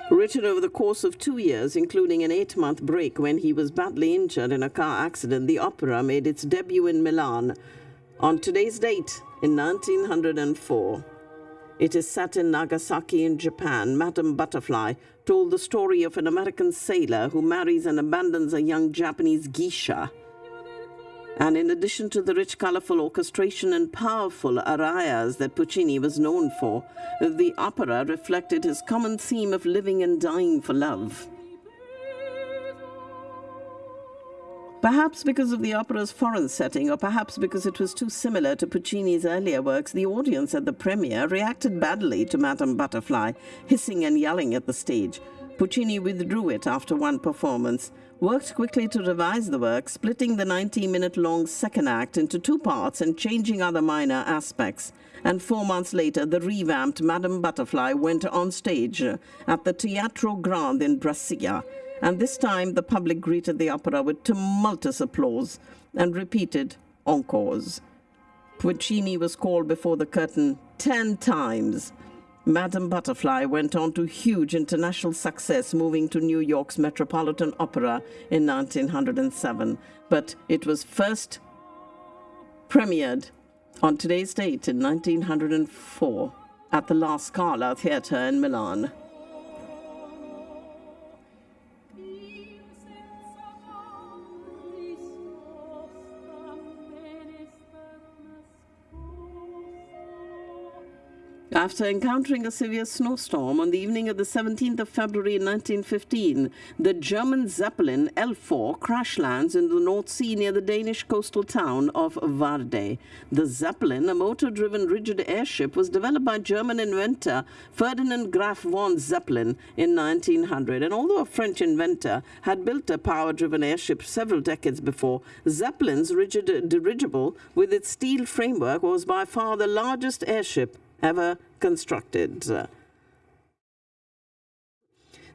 Written over the course of 2 years, including an 8-month break when he was badly injured in a car accident, the opera made its debut in Milan on today's date in 1904. It is set in Nagasaki in Japan. Madame Butterfly told the story of an American sailor who marries and abandons a young Japanese geisha. And in addition to the rich, colorful orchestration and powerful arias that Puccini was known for, the opera reflected his common theme of living and dying for love. Perhaps because of the opera's foreign setting, or perhaps because it was too similar to Puccini's earlier works, the audience at the premiere reacted badly to Madame Butterfly, hissing and yelling at the stage. Puccini withdrew it after one performance, worked quickly to revise the work, splitting the 90-minute-long second act into 2 parts and changing other minor aspects. And 4 months later, the revamped Madame Butterfly went on stage at the Teatro Grande in Brescia. And this time, the public greeted the opera with tumultuous applause and repeated encores. Puccini was called before the curtain 10 times. Madame Butterfly went on to huge international success, moving to New York's Metropolitan Opera in 1907. But it was first premiered on today's date in 1904 at the La Scala Theatre in Milan. After encountering a severe snowstorm on the evening of the 17th of February 1915, the German Zeppelin L4 crash lands in the North Sea near the Danish coastal town of Varde. The Zeppelin, a motor-driven rigid airship, was developed by German inventor Ferdinand Graf von Zeppelin in 1900. And although a French inventor had built a power-driven airship several decades before, Zeppelin's rigid dirigible with its steel framework was by far the largest airship ever constructed.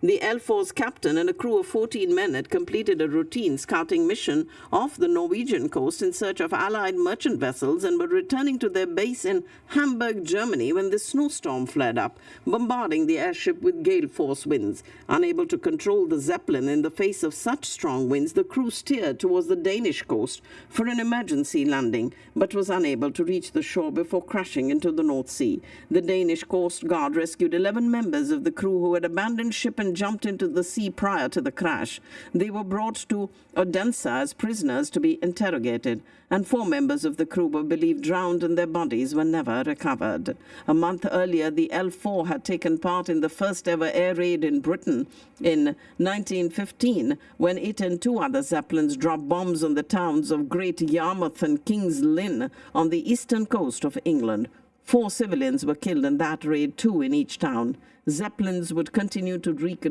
The L4's captain and a crew of 14 men had completed a routine scouting mission off the Norwegian coast in search of Allied merchant vessels and were returning to their base in Hamburg, Germany, when this snowstorm flared up, bombarding the airship with gale-force winds. Unable to control the Zeppelin in the face of such strong winds, the crew steered towards the Danish coast for an emergency landing, but was unable to reach the shore before crashing into the North Sea. The Danish Coast Guard rescued 11 members of the crew who had abandoned ship and jumped into the sea prior to the crash. They were brought to Odense as prisoners to be interrogated, and 4 members of the crew were believed drowned and their bodies were never recovered. A month earlier, the L4 had taken part in the first ever air raid in Britain in 1915, when it and 2 other Zeppelins dropped bombs on the towns of Great Yarmouth and King's Lynn on the eastern coast of England. 4 civilians were killed in that raid, 2 in each town. Zeppelins would continue to wreak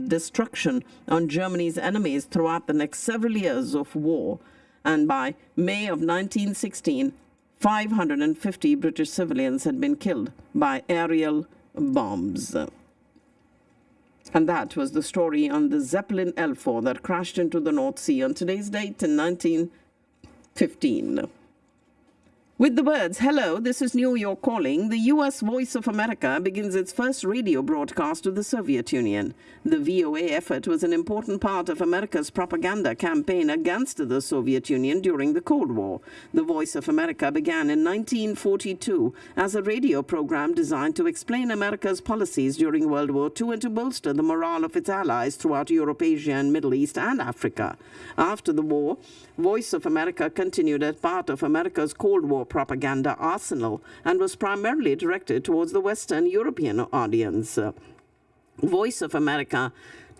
destruction on Germany's enemies throughout the next several years of war. And by May of 1916, 550 British civilians had been killed by aerial bombs. And that was the story on the Zeppelin L4 that crashed into the North Sea on today's date in 1915. With the words, "Hello, this is New York calling," the U.S. Voice of America begins its first radio broadcast to the Soviet Union. The VOA effort was an important part of America's propaganda campaign against the Soviet Union during the Cold War. The Voice of America began in 1942 as a radio program designed to explain America's policies during World War II and to bolster the morale of its allies throughout Europe, Asia, and Middle East and Africa. After the war, Voice of America continued as part of America's Cold War propaganda arsenal and was primarily directed towards the Western European audience. Voice of America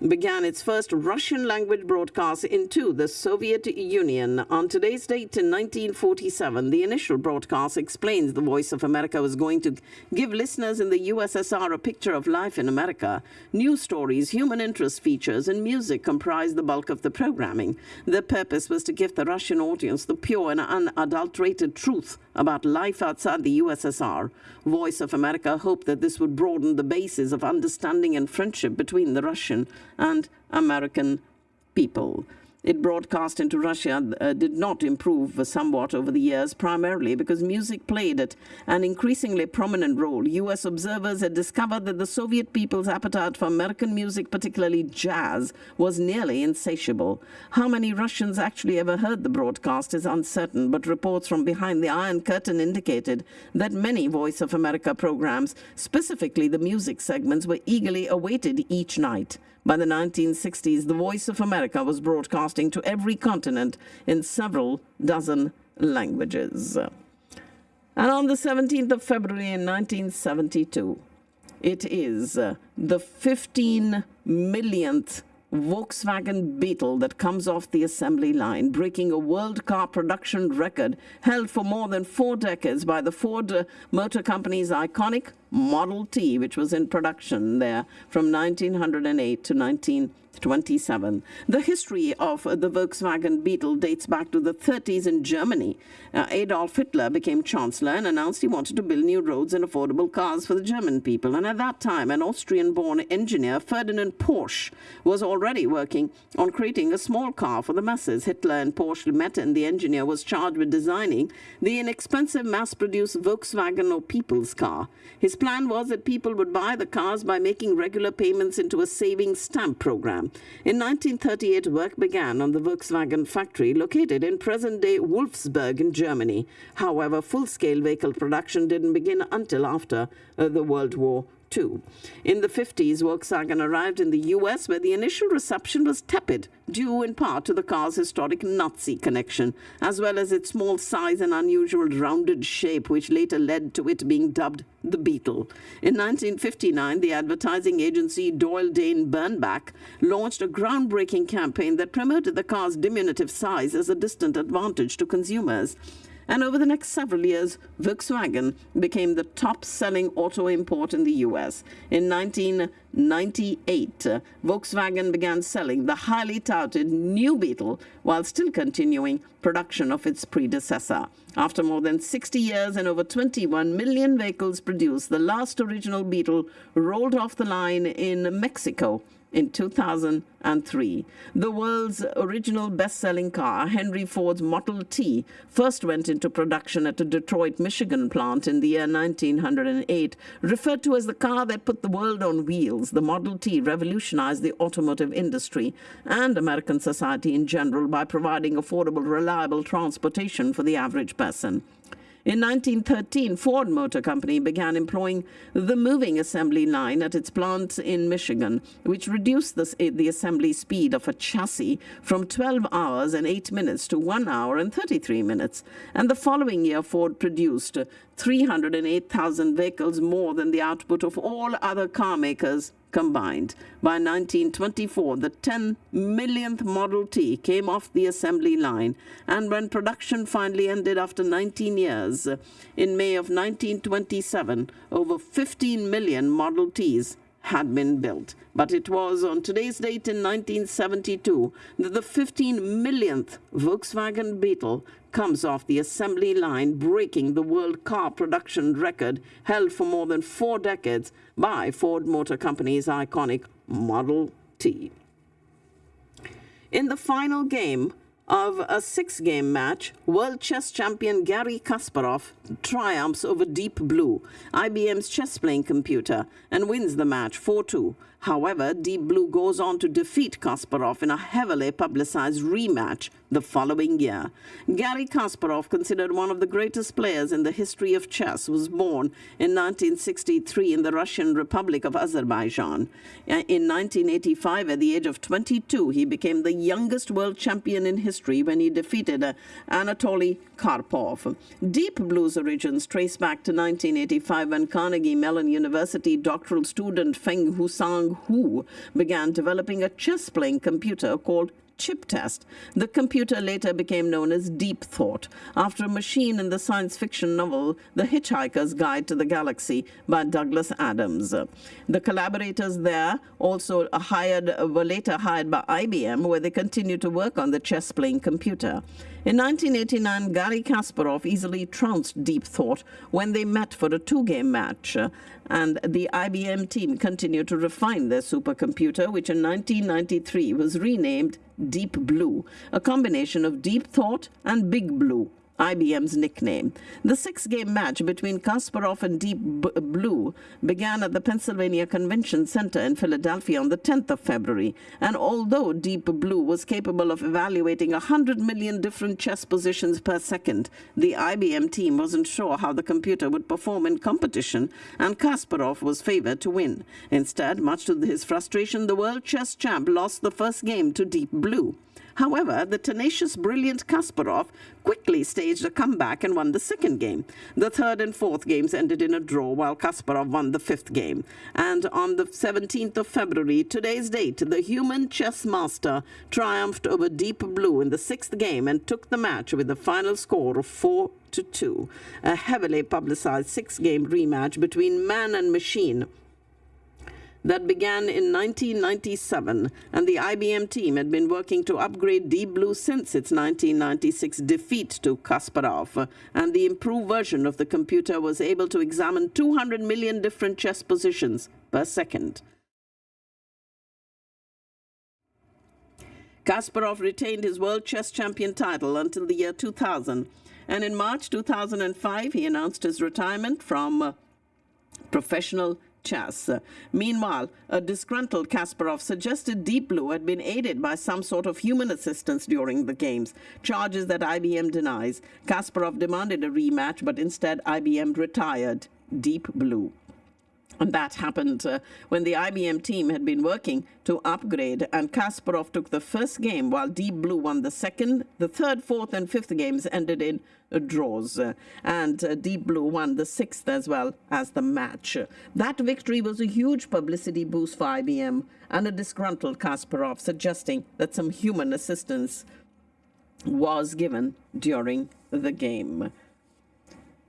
began its first Russian-language broadcast into the Soviet Union on today's date in 1947. The initial broadcast explains the Voice of America was going to give listeners in the USSR a picture of life in America. News stories, human interest features, and music comprised the bulk of the programming. The purpose was to give the Russian audience the pure and unadulterated truth about life outside the USSR. Voice of America hoped that this would broaden the basis of understanding and friendship between the Russian and American people. It broadcast into Russia did not improve somewhat over the years, primarily because music played an increasingly prominent role. U.S. observers had discovered that the Soviet people's appetite for American music, particularly jazz, was nearly insatiable. How many Russians actually ever heard the broadcast is uncertain, but reports from behind the Iron Curtain indicated that many Voice of America programs, specifically the music segments, were eagerly awaited each night. By the 1960s, the Voice of America was broadcasting to every continent in several dozen languages. And on the 17th of February in 1972, it is the 15 millionth Volkswagen Beetle that comes off the assembly line, breaking a world car production record held for more than 4 decades by the Ford Motor Company's iconic Model T, which was in production there from 1908 to 1927. The history of the Volkswagen Beetle dates back to the 30s in Germany. Adolf Hitler became chancellor and announced he wanted to build new roads and affordable cars for the German people. And at that time, an Austrian-born engineer, Ferdinand Porsche, was already working on creating a small car for the masses. Hitler and Porsche met, and the engineer was charged with designing the inexpensive mass-produced Volkswagen or People's Car. His plan was that people would buy the cars by making regular payments into a savings stamp program. In 1938, work began on the Volkswagen factory located in present-day Wolfsburg in Germany. However, full-scale vehicle production didn't begin until after the World War II. In the 50s, Volkswagen arrived in the US, where the initial reception was tepid, due in part to the car's historic Nazi connection, as well as its small size and unusual rounded shape, which later led to it being dubbed the Beetle. In 1959, the advertising agency Doyle Dane Bernbach launched a groundbreaking campaign that promoted the car's diminutive size as a distant advantage to consumers. And over the next several years, Volkswagen became the top-selling auto import in the U.S. In 1998, Volkswagen began selling the highly touted new Beetle while still continuing production of its predecessor. After more than 60 years and over 21 million vehicles produced, the last original Beetle rolled off the line in Mexico in 2003. The world's original best-selling car, Henry Ford's Model T, first went into production at a Detroit, Michigan plant in the year 1908. Referred to as the car that put the world on wheels, the Model T revolutionized the automotive industry and American society in general by providing affordable, reliable transportation for the average person. In 1913, Ford Motor Company began employing the moving assembly line at its plant in Michigan, which reduced the assembly speed of a chassis from 12 hours and 8 minutes to 1 hour and 33 minutes. And the following year, Ford produced 308,000 vehicles, more than the output of all other car makers combined. By 1924, the 10 millionth Model T came off the assembly line, and when production finally ended after 19 years, in May of 1927, over 15 million Model Ts had been built. But it was on today's date in 1972 that the 15 millionth Volkswagen Beetle comes off the assembly line, breaking the world car production record held for more than 4 decades by Ford Motor Company's iconic Model T. In the final game of a 6-game match, world chess champion Garry Kasparov triumphs over Deep Blue, IBM's chess-playing computer, and wins the match 4-2. However, Deep Blue goes on to defeat Kasparov in a heavily publicized rematch the following year. Garry Kasparov, considered one of the greatest players in the history of chess, was born in 1963 in the Russian Republic of Azerbaijan. In 1985, at the age of 22, he became the youngest world champion in history when he defeated Anatoly Karpov. Deep Blue's origins trace back to 1985 when Carnegie Mellon University doctoral student Feng Husang Hu began developing a chess-playing computer called Chip Test. The computer later became known as Deep Thought, after a machine in the science fiction novel The Hitchhiker's Guide to the Galaxy by Douglas Adams. The collaborators there also were later hired by IBM, where they continued to work on the chess-playing computer. In 1989, Garry Kasparov easily trounced Deep Thought when they met for a 2-game match, and the IBM team continued to refine their supercomputer, which in 1993 was renamed Deep Blue, a combination of Deep Thought and Big Blue, IBM's nickname. The 6-game match between Kasparov and Deep Blue began at the Pennsylvania Convention Center in Philadelphia on the 10th of February, and although Deep Blue was capable of evaluating 100 million different chess positions per second, the IBM team wasn't sure how the computer would perform in competition, and Kasparov was favored to win. Instead, much to his frustration, the world chess champ lost the first game to Deep Blue. However, the tenacious, brilliant Kasparov quickly staged a comeback and won the 2nd game. The 3rd and 4th games ended in a draw, while Kasparov won the 5th game. And on the 17th of February, today's date, the human chess master triumphed over Deep Blue in the 6th game and took the match with a final score of 4-2. A heavily publicized 6-game rematch between man and machine that began in 1997, and the IBM team had been working to upgrade Deep Blue since its 1996 defeat to Kasparov, and the improved version of the computer was able to examine 200 million different chess positions per second. Kasparov retained his world chess champion title until the year 2000, and in March 2005 he announced his retirement from professional chess. Meanwhile, a disgruntled Kasparov suggested Deep Blue had been aided by some sort of human assistance during the games, charges that IBM denies. Kasparov demanded a rematch, but instead IBM retired Deep Blue. And that happened when the IBM team had been working to upgrade, and Kasparov took the first game while Deep Blue won the second. The third, fourth, and fifth games ended in draws, and Deep Blue won the sixth as well as the match. That victory was a huge publicity boost for IBM and a disgruntled Kasparov, suggesting that some human assistance was given during the game.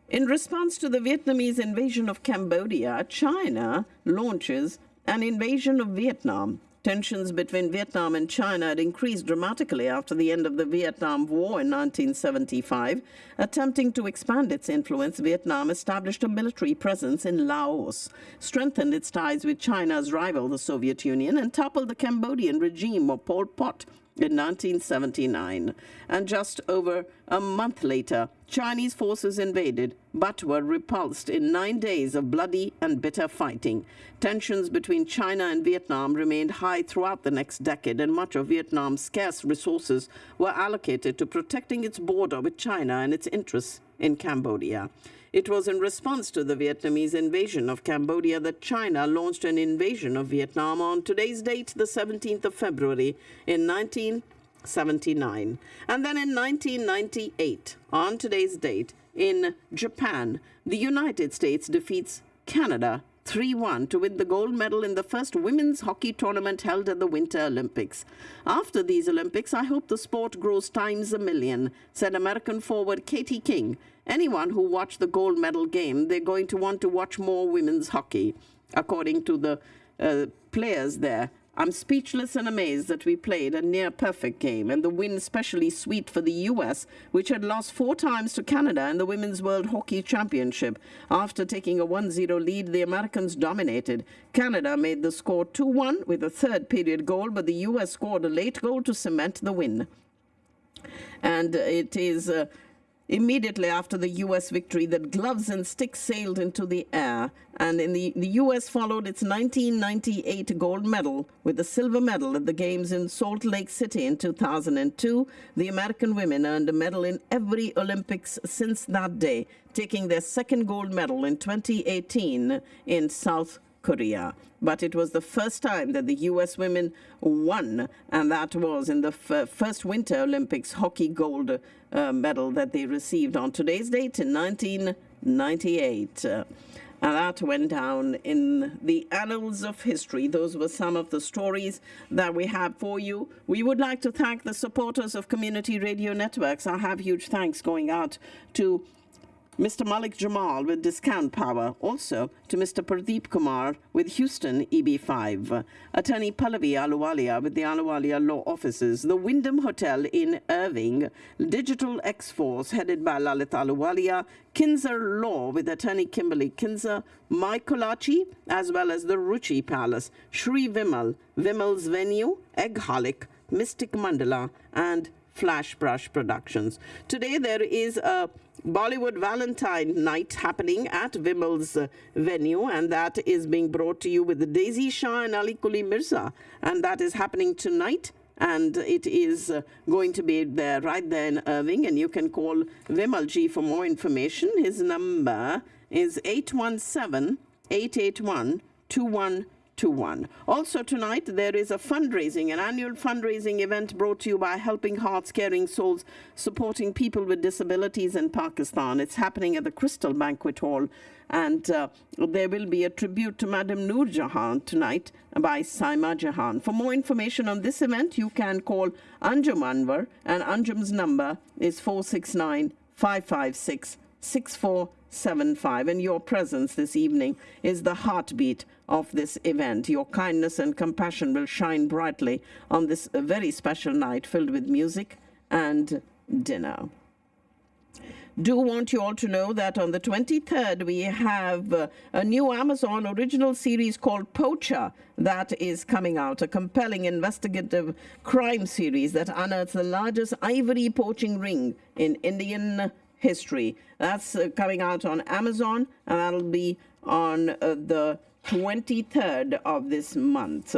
In response to the Vietnamese invasion of Cambodia, China launches an invasion of Vietnam. Tensions between Vietnam and China had increased dramatically after the end of the Vietnam War in 1975. Attempting to expand its influence, Vietnam established a military presence in Laos, strengthened its ties with China's rival, the Soviet Union, and toppled the Cambodian regime of Pol Pot in 1979. And just over a month later, Chinese forces invaded but were repulsed in 9 days of bloody and bitter fighting. Tensions between China and Vietnam remained high throughout the next decade, and much of Vietnam's scarce resources were allocated to protecting its border with China and its interests in Cambodia. It was in response to the Vietnamese invasion of Cambodia that China launched an invasion of Vietnam on today's date, the 17th of February in 1979. And then in 1998, on today's date, in Japan, the United States defeats Canada 3-1 to win the gold medal in the first women's hockey tournament held at the Winter Olympics. After these Olympics, I hope the sport grows times a million, said American forward Katie King. Anyone who watched the gold medal game, they're going to want to watch more women's hockey. According to the players there, I'm speechless and amazed that we played a near-perfect game, and the win especially sweet for the U.S., which had lost 4 times to Canada in the Women's World Hockey Championship. After taking a 1-0 lead, the Americans dominated. Canada made the score 2-1 with a third-period goal, but the U.S. scored a late goal to cement the win. And it is immediately after the U.S. victory that gloves and sticks sailed into the air, and the U.S. followed its 1998 gold medal with a silver medal at the Games in Salt Lake City in 2002. The American women earned a medal in every Olympics since that day, taking their second gold medal in 2018 in South Korea. But it was the first time that the U.S. women won, and that was in the first Winter Olympics hockey gold medal that they received on today's date in 1998. And that went down in the annals of history. Those were some of the stories that we have for you. We would like to thank the supporters of Community Radio Networks. I have huge thanks going out to Mr. Malik Jamal with Discount Power, also to Mr. Pradeep Kumar with Houston EB5, Attorney Pallavi Aluwalia with the Aluwalia Law Offices, the Wyndham Hotel in Irving, Digital X-Force headed by Lalit Aluwalia, Kinzer Law with Attorney Kimberly Kinzer, Maikolachi, as well as the Ruchi Palace, Shri Vimal, Vimal's Venue, Eggholic, Mystic Mandala, and Flash Brush Productions. Today there is a Bollywood Valentine night happening at Vimal's venue, and that is being brought to you with the Daisy Shah and Ali Kuli Mirza, and that is happening tonight, and it is going to be there right there in Irving, and you can call Vimalji for more information. His number is 817-881-2121. Also tonight there is a fundraising, an annual fundraising event brought to you by Helping Hearts, Caring Souls, supporting people with disabilities in Pakistan. It's happening at the Crystal Banquet Hall, and there will be a tribute to Madam Noor Jahan tonight by Saima Jahan. For more information on this event, you can call Anjum Anwar, and Anjum's number is 469-556-6475, and your presence this evening is the heartbeat of this event. Your kindness and compassion will shine brightly on this very special night filled with music and dinner. Do want you all to know that on the 23rd we have a new Amazon original series called Poacher that is coming out, a compelling investigative crime series that unearths the largest ivory poaching ring in Indian history. That's coming out on Amazon, and that'll be on the 23rd of this month.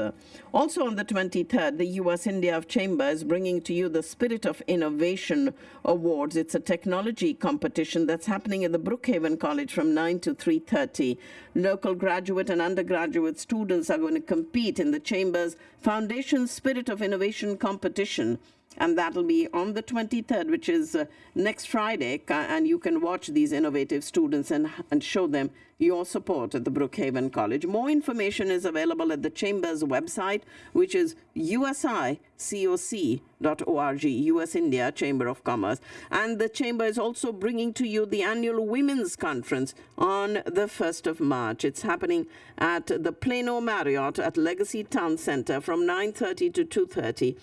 Also on the 23rd, the U.S.-India Chamber is bringing to you the Spirit of Innovation Awards. It's a technology competition that's happening at the Brookhaven College from 9 to 3:30. Local graduate and undergraduate students are going to compete in the Chamber's Foundation Spirit of Innovation competition. And that'll be on the 23rd, which is next Friday. And you can watch these innovative students and show them your support at the Brookhaven College. More information is available at the Chamber's website, which is usicoc.org, U.S. India Chamber of Commerce. And the Chamber is also bringing to you the annual Women's Conference on the 1st of March. It's happening at the Plano Marriott at Legacy Town Center from 9:30 to 2:30.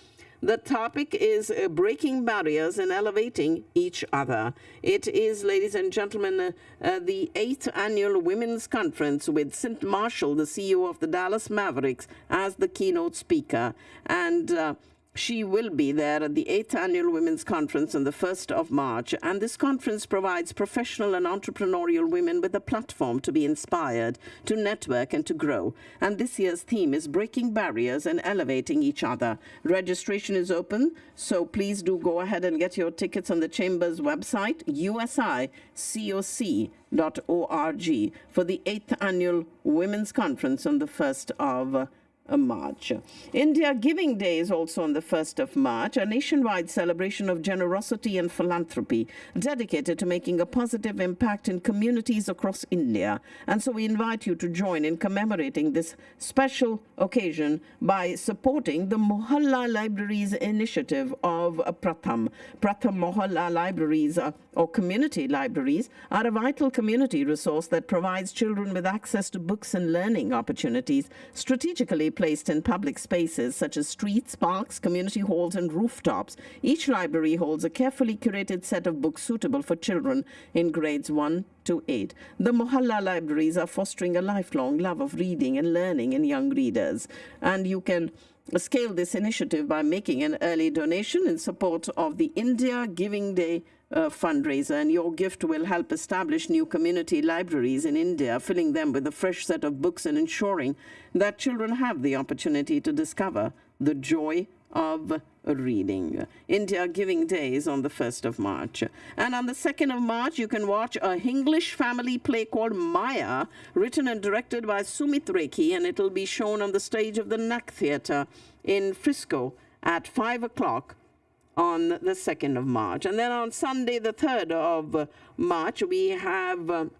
The topic is breaking barriers and elevating each other. It is, ladies and gentlemen, the 8th annual Women's Conference with St. Marshall, the CEO of the Dallas Mavericks, as the keynote speaker. And she will be there at the 8th Annual Women's Conference on the 1st of March. And this conference provides professional and entrepreneurial women with a platform to be inspired, to network, and to grow. And this year's theme is breaking barriers and elevating each other. Registration is open, so please do go ahead and get your tickets on the Chamber's website, usicoc.org, for the 8th Annual Women's Conference on the 1st of March. India Giving Day is also on the 1st of March, a nationwide celebration of generosity and philanthropy dedicated to making a positive impact in communities across India. And so we invite you to join in commemorating this special occasion by supporting the Mohalla Libraries initiative of Pratham. Pratham Mohalla Libraries or community libraries are a vital community resource that provides children with access to books and learning opportunities strategically placed in public spaces such as streets, parks, community halls, and rooftops. Each library holds a carefully curated set of books suitable for children in grades 1 to 8. The Mohalla libraries are fostering a lifelong love of reading and learning in young readers. And you can scale this initiative by making an early donation in support of the India Giving Day fundraiser, and your gift will help establish new community libraries in India, filling them with a fresh set of books and ensuring that children have the opportunity to discover the joy of reading. India Giving Day is on the 1st of March. And on the 2nd of March, you can watch a English family play called Maya, written and directed by Sumit Rekhi, and it'll be shown on the stage of the NAC Theatre in Frisco at 5 o'clock on the 2nd of March. And then on Sunday, the 3rd of March, we have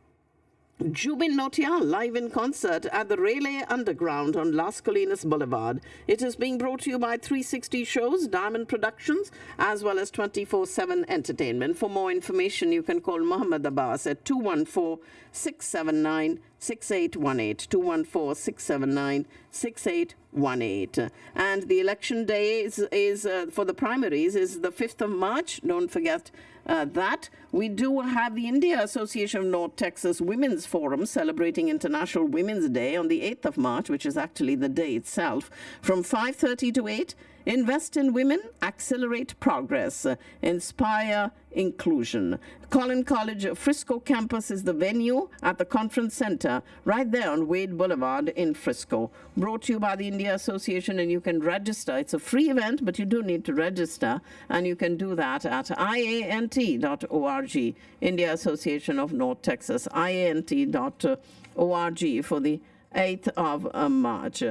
Jubin Nautiyal live in concert at the Relay Underground on Las Colinas Boulevard. It is being brought to you by 360 Shows, Diamond Productions, as well as 24/7 Entertainment. For more information, you can call Muhammad Abbas at 214-679-6818, 214-679-6818. And the election day is for the primaries is the 5th of March. Don't forget that. We do have the India Association of North Texas Women's Forum celebrating International Women's Day on the 8th of March, which is actually the day itself, from 5:30 to 8. Invest in women, accelerate progress, inspire inclusion. Collin College Frisco campus is the venue at the conference center right there on Wade Boulevard in Frisco. Brought to you by the India Association, and you can register. It's a free event, but you do need to register, and you can do that at iant.org, India Association of North Texas, iant.org for the 8th of March.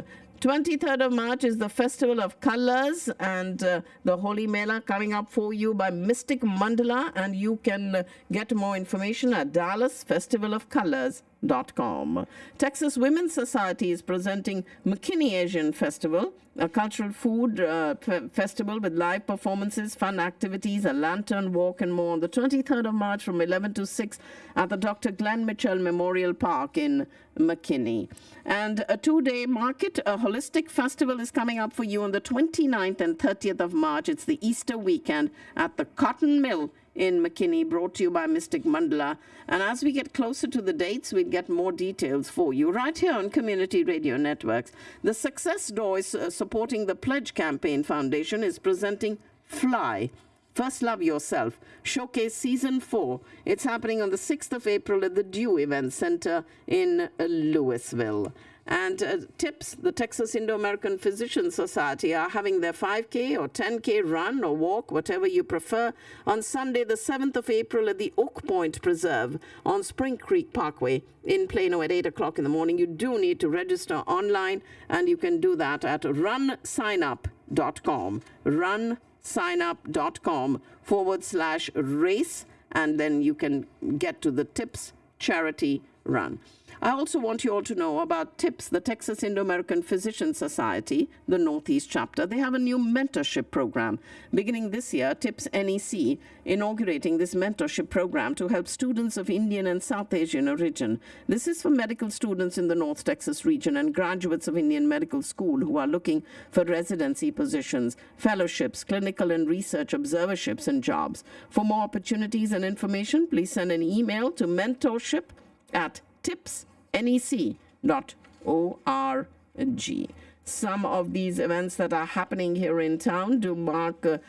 23rd of March is the Festival of Colors and the Holy Mela coming up for you by Mystic Mandala, and you can get more information at DallasFestivalOfColors.com. Texas Women's Society is presenting McKinney Asian Festival, a cultural food festival with live performances, fun activities, a lantern walk, and more on the 23rd of March from 11 to 6 at the Dr. Glenn Mitchell Memorial Park in McKinney. And a two-day market, a holistic festival is coming up for you on the 29th and 30th of March. It's the Easter weekend at the Cotton Mill in McKinney, brought to you by Mystic Mandala. And as we get closer to the dates, we'll get more details for you right here on Community Radio Networks. The Success Door is supporting the Pledge Campaign Foundation is presenting Fly. First Love Yourself Showcase Season 4. It's happening on the 6th of April at the Dew Event Center in Louisville. And tips, the Texas Indo-American Physician Society are having their 5K or 10K run or walk, whatever you prefer, on Sunday, the 7th of April at the Oak Point Preserve on Spring Creek Parkway in Plano at 8 o'clock in the morning. You do need to register online, and you can do that at runsignup.com, runsignup.com/race, and then you can get to the Tips charity run. I also want you all to know about TIPS, the Texas Indo-American Physician Society, the Northeast chapter. They have a new mentorship program. Beginning this year, TIPS NEC inaugurating this mentorship program to help students of Indian and South Asian origin. This is for medical students in the North Texas region and graduates of Indian Medical School who are looking for residency positions, fellowships, clinical and research observerships, and jobs. For more opportunities and information, please send an email to mentorship@tipsnec.org. Some of these events that are happening here in town do mark the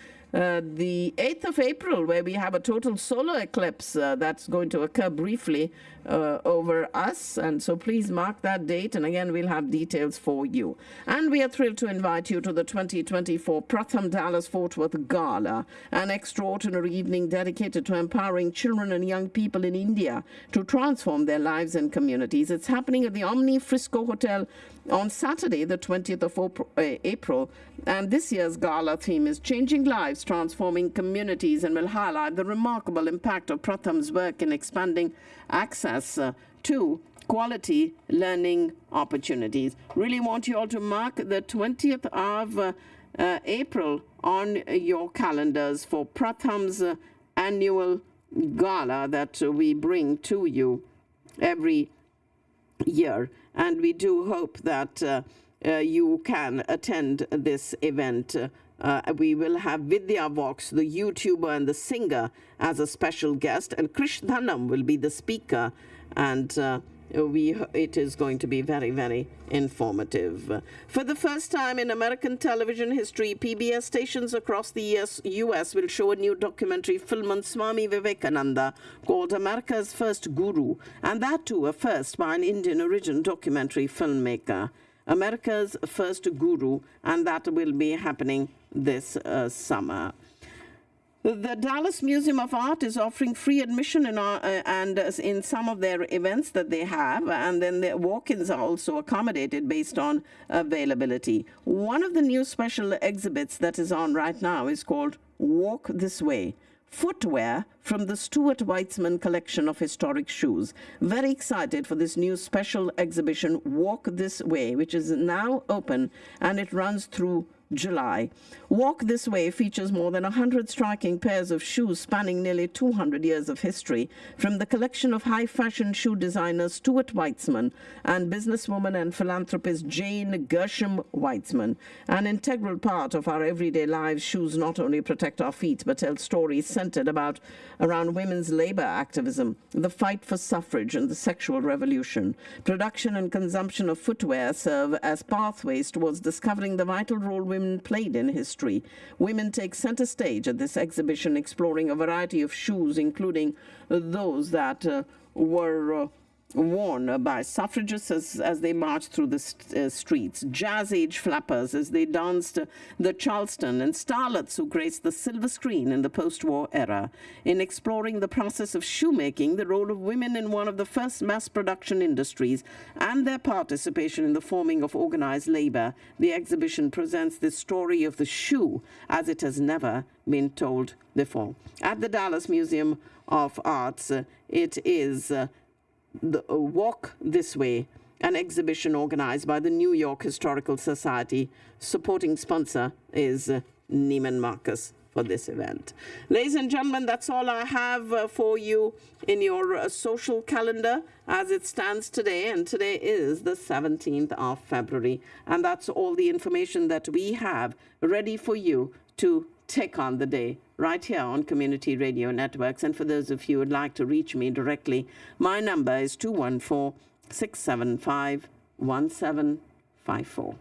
8th of April, where we have a total solar eclipse that's going to occur briefly over us. And so please mark that date. And again, we'll have details for you. And we are thrilled to invite you to the 2024 Pratham Dallas Fort Worth Gala, an extraordinary evening dedicated to empowering children and young people in India to transform their lives and communities. It's happening at the Omni Frisco Hotel on Saturday, the 20th of April. And this year's gala theme is Changing Lives, Transforming Communities, and will highlight the remarkable impact of Pratham's work in expanding access to quality learning opportunities. Really want you all to mark the 20th of April on your calendars for Pratham's annual gala that we bring to you every year. And we do hope that you can attend this event. We will have Vidya Vox, the YouTuber and the singer, as a special guest, and Krish Dhanam will be the speaker, and it is going to be very, very informative. For the first time in American television history, PBS stations across the U.S. will show a new documentary film on Swami Vivekananda called America's First Guru, and that too a first by an Indian origin documentary filmmaker. America's First Guru, and that will be happening this summer. The Dallas Museum of Art is offering free admission in some of their events that they have, and then the walk-ins are also accommodated based on availability. One of the new special exhibits that is on right now is called Walk This Way. Footwear from the Stuart Weitzman collection of historic shoes. Very excited for this new special exhibition, Walk This Way, which is now open, and it runs through July. Walk This Way features more than 100 striking pairs of shoes spanning nearly 200 years of history from the collection of high-fashion shoe designer Stuart Weitzman and businesswoman and philanthropist Jane Gershom Weitzman. An integral part of our everyday lives, shoes not only protect our feet but tell stories centered around women's labor activism, the fight for suffrage, and the sexual revolution. Production and consumption of footwear serve as pathways towards discovering the vital role women played in history. Women take center stage at this exhibition, exploring a variety of shoes, including those that were worn by suffragists as they marched through the streets, jazz age flappers as they danced the Charleston, and starlets who graced the silver screen in the post-war era. In exploring the process of shoemaking, the role of women in one of the first mass production industries, and their participation in the forming of organized labor, the exhibition presents the story of the shoe as it has never been told before. At the Dallas Museum of Arts, it is the Walk This Way, an exhibition organized by the New York Historical Society. Supporting sponsor is Neiman Marcus for this event. Ladies and gentlemen, that's all I have for you in your social calendar as it stands today, and today is the 17th of February, and that's all the information that we have ready for you to take on the day right here on Community Radio Networks. And for those of you who would like to reach me directly, my number is 214-675-1754.